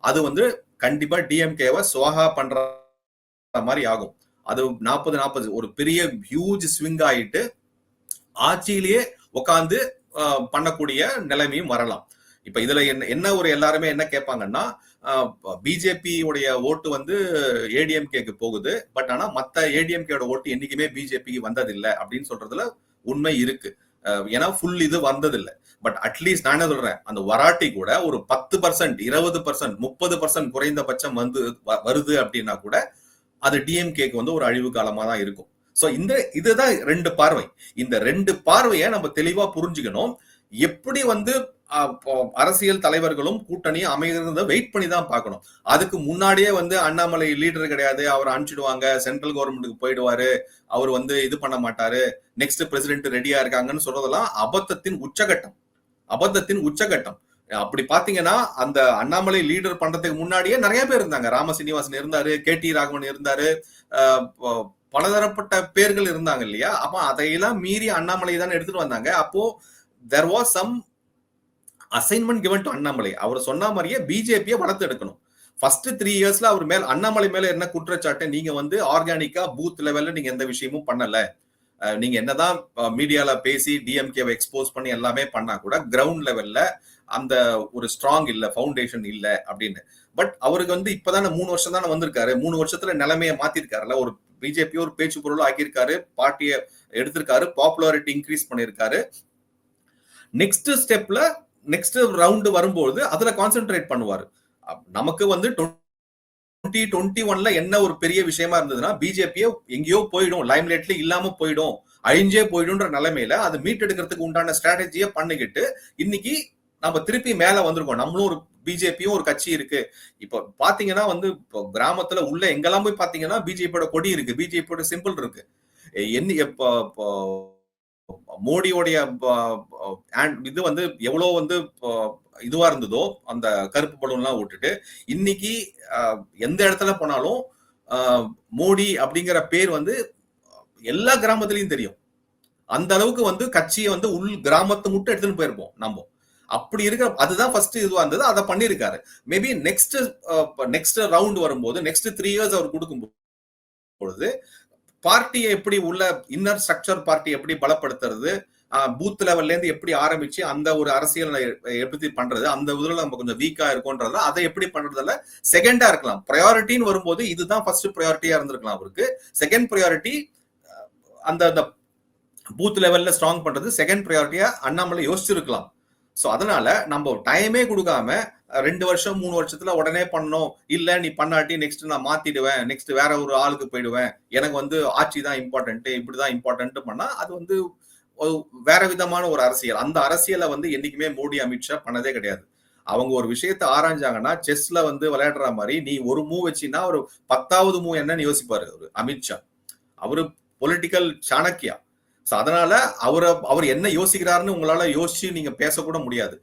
அது வந்து கண்டிப்பா டிஎம்கேவை சுவாகா பண்ற மாதிரி ஆகும். அது 40-40 ஒரு பெரிய ஹியூஜ் ஸ்விங் ஆயிட்டு ஆட்சியிலேயே உட்காந்து பண்ணக்கூடிய நிலைமையும் வரலாம். இப்ப இதுல என்ன ஒரு எல்லாருமே என்ன கேட்பாங்கன்னா, பிஜேபி உடைய ஓட்டு வந்து ஏடிஎம்கேக்கு போகுது, பட் ஆனா மத்த ஏடிஎம்கேட ஓட்டு என்னைக்குமே பிஜேபிக்கு வந்ததில்லை அப்படின்னு சொல்றதுல உண்மை இருக்கு. ஏன்னா ஃபுல் இது வந்ததில்லை. பட் அட்லீஸ்ட் நான் என்ன சொல்றேன், அந்த வராட்டி கூட ஒரு 10%, 20%, 30% குறைந்தபட்சம் வந்து வருது அப்படின்னா கூட அது டிஎம்கேக்கு வந்து ஒரு அழிவு காலமா தான் இருக்கும். சோ இதுதான் 2 பார்வை. இந்த 2 பார்வையை நம்ம தெளிவா புரிஞ்சுக்கணும். எப்படி வந்து அரசியல் தலைவர்களும் கூட்டணி அமைகிறத வெயிட் பண்ணி தான் பார்க்கணும். அதுக்கு முன்னாடியே வந்து அண்ணாமலை லீடர் கிடையாது, அவர் அனுப்பிச்சிடுவாங்க, சென்ட்ரல் கவர்மெண்ட்டுக்கு போயிடுவாரு, அவர் வந்து இது பண்ண மாட்டாரு, நெக்ஸ்ட் பிரசிடென்ட் ரெடியா இருக்காங்கன்னு சொல்றதெல்லாம் அபத்தத்தின் உச்சகட்டம். அப்படி பாத்தீங்கன்னா அந்த அண்ணாமலை லீடர் பண்றதுக்கு முன்னாடியே நிறைய பேர் இருந்தாங்க. ராம சீனிவாசன் இருந்தாரு, KT ராகவன் இருந்தாரு, பலதரப்பட்ட பேர்கள் இருந்தாங்க இல்லையா? அப்ப அதையெல்லாம் மீறி அண்ணாமலை தான் எடுத்துட்டு வந்தாங்க. அப்போ there was some assignment given to Annamalai. அவர் சொன்ன மாதிரியே பிஜேபியை வளர்த்து எடுக்கணும். ஃபர்ஸ்ட் 3 இயர்ஸ்ல அவர் மேல, அண்ணாமலை மேல என்ன குற்றச்சாட்டு, நீங்க வந்து ஆர்கானிக்கா பூத் லெவல்ல நீங்க எந்த விஷயமும் பண்ணல, நீங்க என்னதான் மீடியால பேசி டிஎம்கேவை எக்ஸ்போஸ் பண்ணி எல்லாமே பண்ணா கூட கிரவுண்ட் லெவல்ல அந்த ஒரு ஸ்ட்ராங் இல்ல, ஃபவுண்டேஷன் இல்ல அப்படின்னு. பட் அவருக்கு வந்து இப்பதானே 3 வருஷம் தானே வந்திருக்காரு. 3 வருஷத்துல நிலைமையை மாத்திருக்காருல்ல. ஒரு பிஜேபி ஒரு பேச்சு பொருள் ஆக்கியிருக்காரு, பார்ட்டியை எடுத்திருக்காரு, பாப்புலாரிட்டி இன்க்ரீஸ் பண்ணிருக்காரு. நெக்ஸ்ட் ஸ்டெப்ல நெக்ஸ்ட் ரவுண்ட் வரும்போது அதுல கான்சென்ட்ரேட் பண்ணுவாரு. நமக்கு வந்து 2021ல என்ன ஒரு பெரிய விஷயமா இருந்ததுன்னா, பிஜேபியை எங்கேயோ போயிடும், லைம்லைட்ல இல்லாம போயிடும், அழிஞ்சே போயிடும்ன்ற நிலைமையில அது மீட்டெடுக்கிறதுக்கு உண்டான ஸ்ட்ராட்டஜியை பண்ணிக்கிட்டு இன்னைக்கு நம்ம திருப்பி மேல வந்திருக்கோம். நம்மளும் ஒரு பிஜேபியும் ஒரு கட்சி இருக்கு. இப்ப பாத்தீங்கன்னா வந்து இப்போ கிராமத்துல உள்ள எங்கெல்லாம் போய் பாத்தீங்கன்னா பிஜேபியோட கொடி இருக்கு, பிஜேபியோட சிம்பிள் இருக்கு. மோடியோடைய இது வந்து எவ்வளவு வந்து இதுவா இருந்ததோ அந்த கருப்பு பலூன்லாம் விட்டுட்டு இன்னைக்கு எந்த இடத்துல போனாலும் மோடி அப்படிங்கிற பேர் வந்து எல்லா கிராமத்திலையும் தெரியும். அந்த அளவுக்கு வந்து கட்சியை வந்து உள் கிராமத்தை மட்டும் எடுத்துன்னு போயிருப்போம் நம்ம. அப்படி இருக்கிற அதுதான் ஃபர்ஸ்ட் இதுவா இருந்தது, அதை பண்ணிருக்காரு. மேபி நெக்ஸ்ட் ரவுண்ட் வரும்போது நெக்ஸ்ட் 3 இயர்ஸ் அவர் கொடுக்கும் பொழுது பார்ட்டியை எப்படி உள்ள இன்னர் ஸ்ட்ரக்சர் பார்ட்டி எப்படி பலப்படுத்துறது, பூத் லெவல்ல இருந்து எப்படி ஆரம்பிச்சு அந்த ஒரு அரசியல் எப்படி பண்றது, அந்த இதுல நம்ம கொஞ்சம் வீக்கா இருக்கும்ன்றத அதை எப்படி பண்றதுல செகண்டா இருக்கலாம். ப்ரையாரிட்டின்னு வரும்போது இதுதான் ஃபர்ஸ்ட் ப்ரையாரிட்டியா இருந்திருக்கலாம் அவருக்கு. செகண்ட் ப்ரையாரிட்டி அந்த பூத் லெவல்ல ஸ்ட்ராங் பண்றது செகண்ட் ப்ரையாரிட்டியா அண்ணாமலை யோசிச்சிருக்கலாம். சோ அதனால நம்ம டைமே கொடுக்காம 2 வருஷம் 3 வருஷத்துல உடனே பண்ணணும், இல்ல நீ பண்ணாட்டி நெக்ஸ்ட் நான் மாத்திடுவேன், நெக்ஸ்ட் வேற ஒரு ஆளுக்கு போயிடுவேன், எனக்கு வந்து ஆட்சி தான் இம்பார்ட்டன்ட், இப்படிதான் இம்பார்ட்டன்ட் பண்ணா அது வந்து வேற விதமான ஒரு அரசியல். அந்த அரசியலை வந்து என்னைக்குமே மோடி அமித்ஷா பண்ணதே கிடையாது. அவங்க ஒரு விஷயத்த ஆராய்ஞ்சாங்கன்னா செஸ்ல வந்து விளையாடுற மாதிரி நீ ஒரு மூவ் வச்சின்னா ஒரு 10வது மூவ் என்னன்னு யோசிப்பாரு அமித்ஷா. அவரு பொலிட்டிக்கல் சாணக்கியா. அதனால அவர் என்ன யோசிக்கிறாருன்னு உங்களால யோசிச்சு நீங்க பேசக்கூட முடியாது.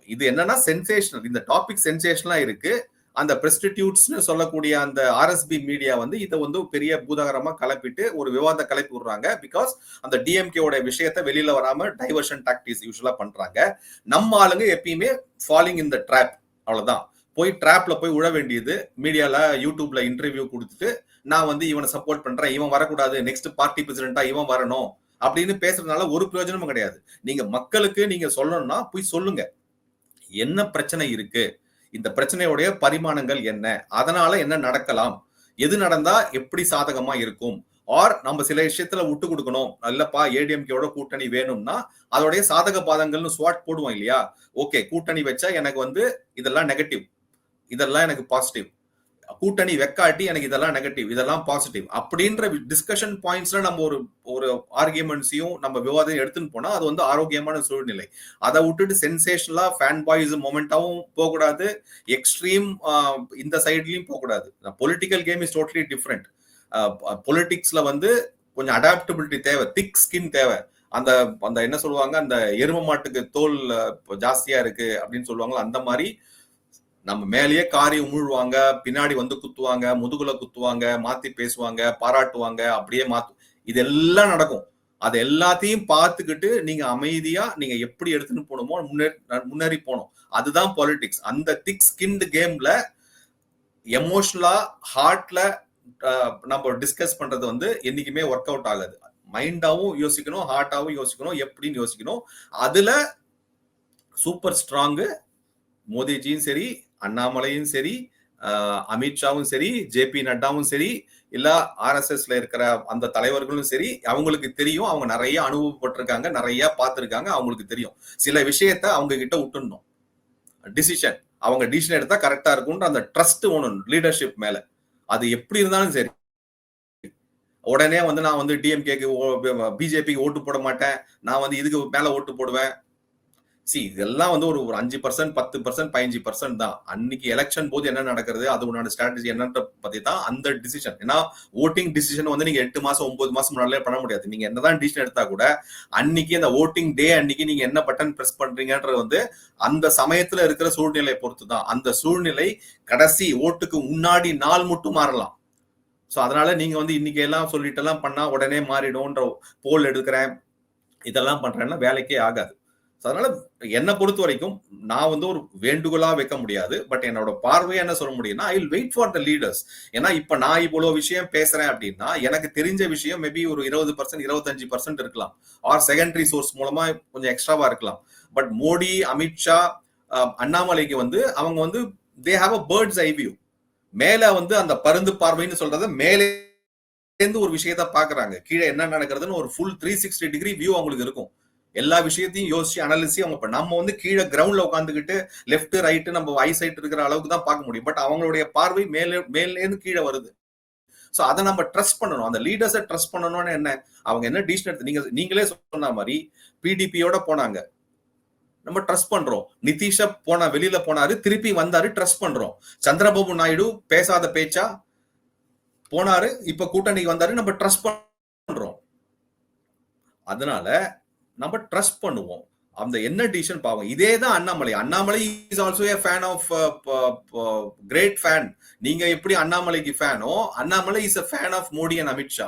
இது என்னன்னா சென்சேஷனல், இந்த டாபிக் சென்சேஷனலா இருக்கு. அந்த பிரஸ்டிடியூட்ஸ்னு சொல்லக்கூடிய அந்த ஆர்எஸ்பி மீடியா வந்து இதை வந்து பெரிய பூதாகரமா கலப்பிட்டு ஒரு விவாத கலப்பி விடுறாங்க. பிகாஸ் அந்த டிஎம்கேவோட விஷயத்த வெளியில வராம டைவர்ஷன் டாக்டிக்ஸ் யூஸ்வலா பண்றாங்க. நம்ம ஆளுங்க எப்பயுமே ஃபாலிங் இன் த ட்ராப், அவ்வளவுதான். போய் ட்ராப்ல போய் உழ வேண்டியது, மீடியால யூடியூப்ல இன்டர்வியூ கொடுத்துட்டு நான் வந்து இவனை சப்போர்ட் பண்றேன், இவன் வரக்கூடாது, நெக்ஸ்ட் பார்ட்டி பிரசிடென்டா இவன் வரணும் அப்படின்னு பேசுறதுனால ஒரு பிரயோஜனமும் கிடையாது. நீங்க மக்களுக்கு நீங்க சொல்லணும்னா போய் சொல்லுங்க, என்ன பிரச்சனை இருக்கு, இந்த பிரச்சனையுடைய பரிமாணங்கள் என்ன, அதனால என்ன நடக்கலாம், எது நடந்தா எப்படி சாதகமா இருக்கும், ஆர் நம்ம சில விஷயத்துல விட்டு கொடுக்கணும், இல்லப்பா ஏடிஎம்கேயோட கூட்டணி வேணும்னா அதோடைய சாதக பாதங்கள்னு ஸ்வாட் போடுவோம் இல்லையா. ஓகே, கூட்டணி வச்சா எனக்கு வந்து இதெல்லாம் நெகட்டிவ், இதெல்லாம் எனக்கு பாசிட்டிவ், கூட்டணி வெக்காட்டி எனக்கு இதெல்லாம் நெகட்டிவ், இதெல்லாம் பாசிட்டிவ் அப்படின்ற டிஸ்கஷன் பாயிண்ட்ஸ்ல நம்ம ஒரு ஆர்கியூமெண்ட்ஸையும் நம்ம விவாதம் எடுத்துன்னு போனா அது வந்து ஆரோக்கியமான சூழ்நிலை. அதை விட்டுட்டு சென்சேஷனலா ஃபேன் பாய்ஸ் மொமெண்டாவும் போகக்கூடாது, எக்ஸ்ட்ரீம் இந்த சைட்லயும் போகக்கூடாது. Political game is totally different. பொலிட்டிக்ஸ்ல வந்து கொஞ்சம் அடாப்டபிலிட்டி தேவை, திக் ஸ்கின் தேவை. அந்த அந்த என்ன சொல்லுவாங்க, அந்த எரும மாட்டுக்கு தோல் ஜாஸ்தியா இருக்கு அப்படின்னு சொல்லுவாங்க, அந்த மாதிரி நம்ம மேலேயே காரி உமிழ்வாங்க, பின்னாடி வந்து குத்துவாங்க, முதுகுல குத்துவாங்க, மாத்தி பேசுவாங்க, பாராட்டுவாங்க, அப்படியே இதெல்லாம் நடக்கும். அது எல்லாத்தையும் பார்த்துக்கிட்டு நீங்க அமைதியா நீங்க எப்படி எடுத்துன்னு போகணுமோ முன்னேறி போகணும். அதுதான் பாலிடிக்ஸ். அந்த திக் ஸ்கின்டு கேம்ல எமோஷனலா ஹார்ட்ல நம்ம டிஸ்கஸ் பண்றது வந்து என்னைக்குமே ஒர்க் அவுட் ஆகாது. மைண்டாவும் யோசிக்கணும், ஹார்ட்டாவும் யோசிக்கணும், எப்படின்னு யோசிக்கணும். அதுல சூப்பர் ஸ்ட்ராங்கு மோடிஜியும் சரி, அண்ணாமலையும் சரி, அமித்ஷாவும் சரி, ஜேபி நட்டாவும் சரி, இல்ல ஆர்எஸ்எஸ்ல இருக்கிற அந்த தலைவர்களும் சரி, அவங்களுக்கு தெரியும், அவங்க நிறைய அனுபவப்பட்டிருக்காங்க, நிறைய பார்த்திருக்காங்க, அவங்களுக்கு தெரியும். சில விஷயத்த அவங்க கிட்ட விட்டுணும். டிசிஷன் அவங்க டிசிஷன் எடுத்தா கரெக்டா இருக்கும்ன்ற அந்த ட்ரஸ்ட் ஒண்ணு லீடர்ஷிப் மேல. அது எப்படி இருந்தாலும் சரி, உடனே வந்து நான் வந்து டிஎம்கேக்கு பிஜேபிக்கு ஓட்டு போட மாட்டேன், நான் வந்து இதுக்கு மேல ஓட்டு போடுவேன். இதெல்லாம் வந்து ஒரு 5%, 10%, 15% தான். அன்னைக்கு எலெக்ஷன் போது என்ன நடக்கிறது, அது உன்னோட ஸ்ட்ராட்டஜி என்னன்ற பத்தி தான் அந்த டிசிஷன். ஏன்னா ஓட்டிங் டிசிஷன் வந்து நீங்க 8 மாசம் 9 மாசம் முன்னாடியே பண்ண முடியாது. நீங்க என்னதான் டிசிஷன் எடுத்தா கூட அன்னைக்கு அந்த ஓட்டிங் டே அன்னைக்கு நீங்க என்ன பட்டன் பிரஸ் பண்றீங்கன்றது வந்து அந்த சமயத்துல இருக்கிற சூழ்நிலை பொறுத்து தான். அந்த சூழ்நிலை கடைசி ஓட்டுக்கு முன்னாடி நாள் மட்டும் மாறலாம். சோ அதனால நீங்க வந்து இன்னைக்கு எல்லாம் சொல்லிட்டு எல்லாம் பண்ணா உடனே மாறிடும்ன்ற போல் எடுக்கிறேன், இதெல்லாம் பண்றேன்னா வேலைக்கே ஆகாது. அதனால என்ன பொறுத்த வரைக்கும் நான் வந்து ஒரு வேண்டுகோளா வைக்க முடியாது. பட் என்னோட பார்வையா என்ன சொல்ல முடியும்னா, I will wait for the leaders. ஏன்னா இப்ப நான் இவ்வளவு விஷயம் பேசுறேன் அப்படின்னா எனக்கு தெரிஞ்ச விஷயம் மேபி ஒரு 20%, 25% இருக்கலாம், ஆர் செகண்டரி சோர்ஸ் மூலமா கொஞ்சம் எக்ஸ்ட்ராவா இருக்கலாம். பட் மோடி, அமித்ஷா, அண்ணாமலைக்கு வந்து அவங்க வந்து they have a birds I view. மேல வந்து அந்த பருந்து பார்வைன்னு சொல்றத மேலே இருந்து ஒரு விஷயத்த பாக்குறாங்க, கீழே என்ன நடக்கிறதுன்னு ஒரு ஃபுல் 360 டிகிரி வியூ அவங்களுக்கு இருக்கும். எல்லா விஷயத்தையும் யோசிச்சு அனாலிசி அவங்க நம்ம வந்து கீழே கிரவுண்ட்ல உட்காந்துக்கிட்டு லெஃப்ட் ரைட் நம்ம ஐ சைட் இருக்கிற அளவுக்கு தான் பார்க்க முடியும். பட் அவங்களுடைய பார்வை மேலேருந்து கீழே வருது. சோ அதை நம்ம ட்ரஸ்ட் பண்ணணும். அந்த லீடர்ஸை ட்ரஸ்ட் பண்ணணும்னு என்ன, அவங்க என்ன டிசிஷன் எடுத்து நீங்களே சொன்ன மாதிரி பிடிபியோட போனாங்க, நம்ம ட்ரஸ்ட் பண்றோம். நிதிஷா வெளியில போனாரு, திருப்பி வந்தாரு, ட்ரஸ்ட் பண்றோம். சந்திரபாபு நாயுடு பேசாத பேச்சா போனாரு, இப்ப கூட்டணிக்கு வந்தாரு, நம்ம ட்ரஸ்ட் பண்றோம். அதனால நம்ம ட்ரஸ்ட் பண்ணுவோம். அந்த என்ன டிசிஷன் பாவம். இதே தான் Annamalai is also a fan of great fan. நீங்க எப்படி அண்ணாமலைக்கு ஃபேனோ, Annamalai is a fan of Modi and Amit Shah.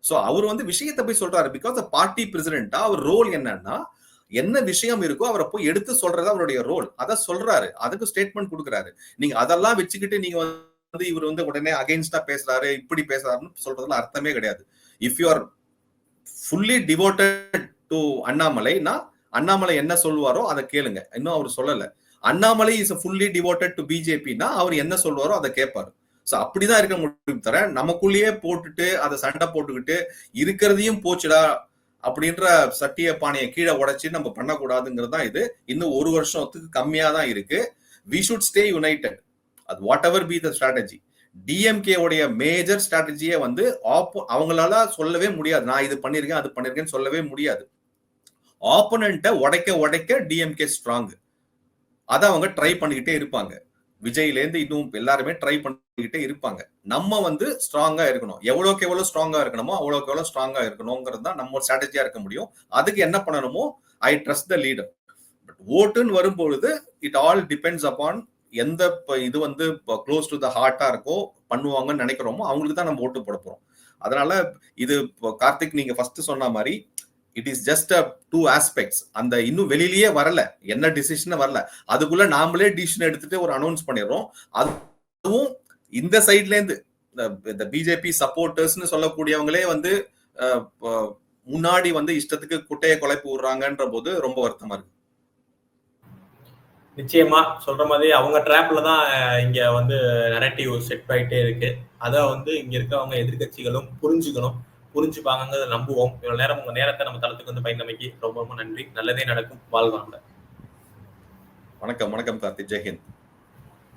So அவர் வந்து விஷயத்தை போய் சொல்றாரு. பிகாஸ் பார்ட்டி பிரசிடென்ட்டா அவர் ரோல் என்னன்னா, என்ன விஷயம் இருக்கோ அவரை போய் எடுத்து சொல்றது அவருடைய ரோல். அத சொல்றாரு, அதுக்கு ஸ்டேட்மெண்ட் கொடுக்குறாரு. நீங்க அதெல்லாம் வச்சுக்கிட்டு நீங்க வந்து இவர் வந்து உடனே அகைன்ஸ்டா பேசுறாரு, இப்படி பேசுறாருன்னு சொல்றதுல அர்த்தமே கிடையாது. If you are fully devoted to அண்ணாமலைனா, அண்ணாமலை என்ன சொல்லுவாரோ அதை கேளுங்க. இன்னும் அவர் சொல்லல. Annamalai is fully devoted to பிஜேபினா அவர் என்ன சொல்லுவாரோ அதை கேட்பாரு. சோ அப்படிதான் இருக்க முடியும். தர நமக்குள்ளேயே போட்டுட்டு அதை சண்டை போட்டுக்கிட்டு இருக்கிறதையும் போச்சுடா அப்படின்ற சட்டிய பானையை கீழே உடைச்சு நம்ம பண்ணக்கூடாதுங்கிறது தான் இது. இன்னும் ஒரு வருஷத்துக்கு கம்மியா தான் இருக்கு. We should stay united. அது whatever be the strategy. DMK உடைய மேஜர் ஸ்ட்ராட்டஜியே வந்து அவங்களால சொல்லவே முடியாது, நான் இது பண்ணிருக்கேன் அது பண்ணிருக்கேன்னு சொல்லவே முடியாது. ஆப்போனண்ட்டை உடைக்க டிஎம்கே ஸ்ட்ராங். அதை அவங்க ட்ரை பண்ணிக்கிட்டே இருப்பாங்க. விஜய்ல இருந்து இன்னும் எல்லாருமே ட்ரை பண்ணிக்கிட்டே இருப்பாங்க. நம்ம வந்து ஸ்ட்ராங்கா இருக்கணும். எவ்வளவுக்கு எவ்வளவு ஸ்ட்ராங்கா இருக்கணுமோ அவ்வளவுக்கு எவ்வளவு ஸ்ட்ராங்கா இருக்கணும்ங்கிறது தான் நம்ம ஸ்ட்ராட்டஜியா இருக்க முடியும். அதுக்கு என்ன பண்ணணுமோ I trust the leader. But ஓட்டுன்னு வரும்பொழுது இட் ஆல் டிபெண்ட்ஸ் அப்பான் எந்த இது வந்து க்ளோஸ் டு த ஹார்ட்டா இருக்கோ பண்ணுவாங்கன்னு நினைக்கிறோமோ அவங்களுக்கு தான் நம்ம ஓட்டு போட போறோம். அதனால இது கார்த்திக் நீங்க ஃபர்ஸ்ட் சொன்ன மாதிரி it is just two aspects. அந்த இன்னும் வெளியிலேயே வரல, என்ன டிசிஷன் வரல. அதுக்குள்ள நாமளே டிசிஷன் எடுத்துட்டு ஒரு அனௌன்ஸ் பண்ணிடுறோம். அதுவும் இந்த சைட்ல இருந்து இந்த பிஜேபி சப்போர்ட்டர்ஸ்னு சொல்லக்கூடியவங்களே வந்து முன்னாடி வந்து இஷ்டத்துக்கு குட்டையை குழப்பி விடுறாங்கன்ற போது ரொம்ப வருத்தமா இருக்கு. நிச்சயமா சொல்ற மாதிரி அவங்க ட்ராப்ல தான் இங்க வந்து நரேட்டிவ் செட் ஆயிட்டே இருக்கு. அதை வந்து இங்க இருக்கவங்க எதிர்கட்சிகளும் புரிஞ்சுக்கணும், புரிஞ்சுப்பாங்கிறத நம்புவோம். இவ்வளவு நேரம் உங்க நேரத்தை நம்ம தளத்துக்கு வந்து பயந்தமைக்கு ரொம்ப ரொம்ப நன்றி. நல்லதே நடக்கும். வாழ்வாங்க. வணக்கம். வணக்கம் கார்த்திக். ஜெய்ஹிந்த்.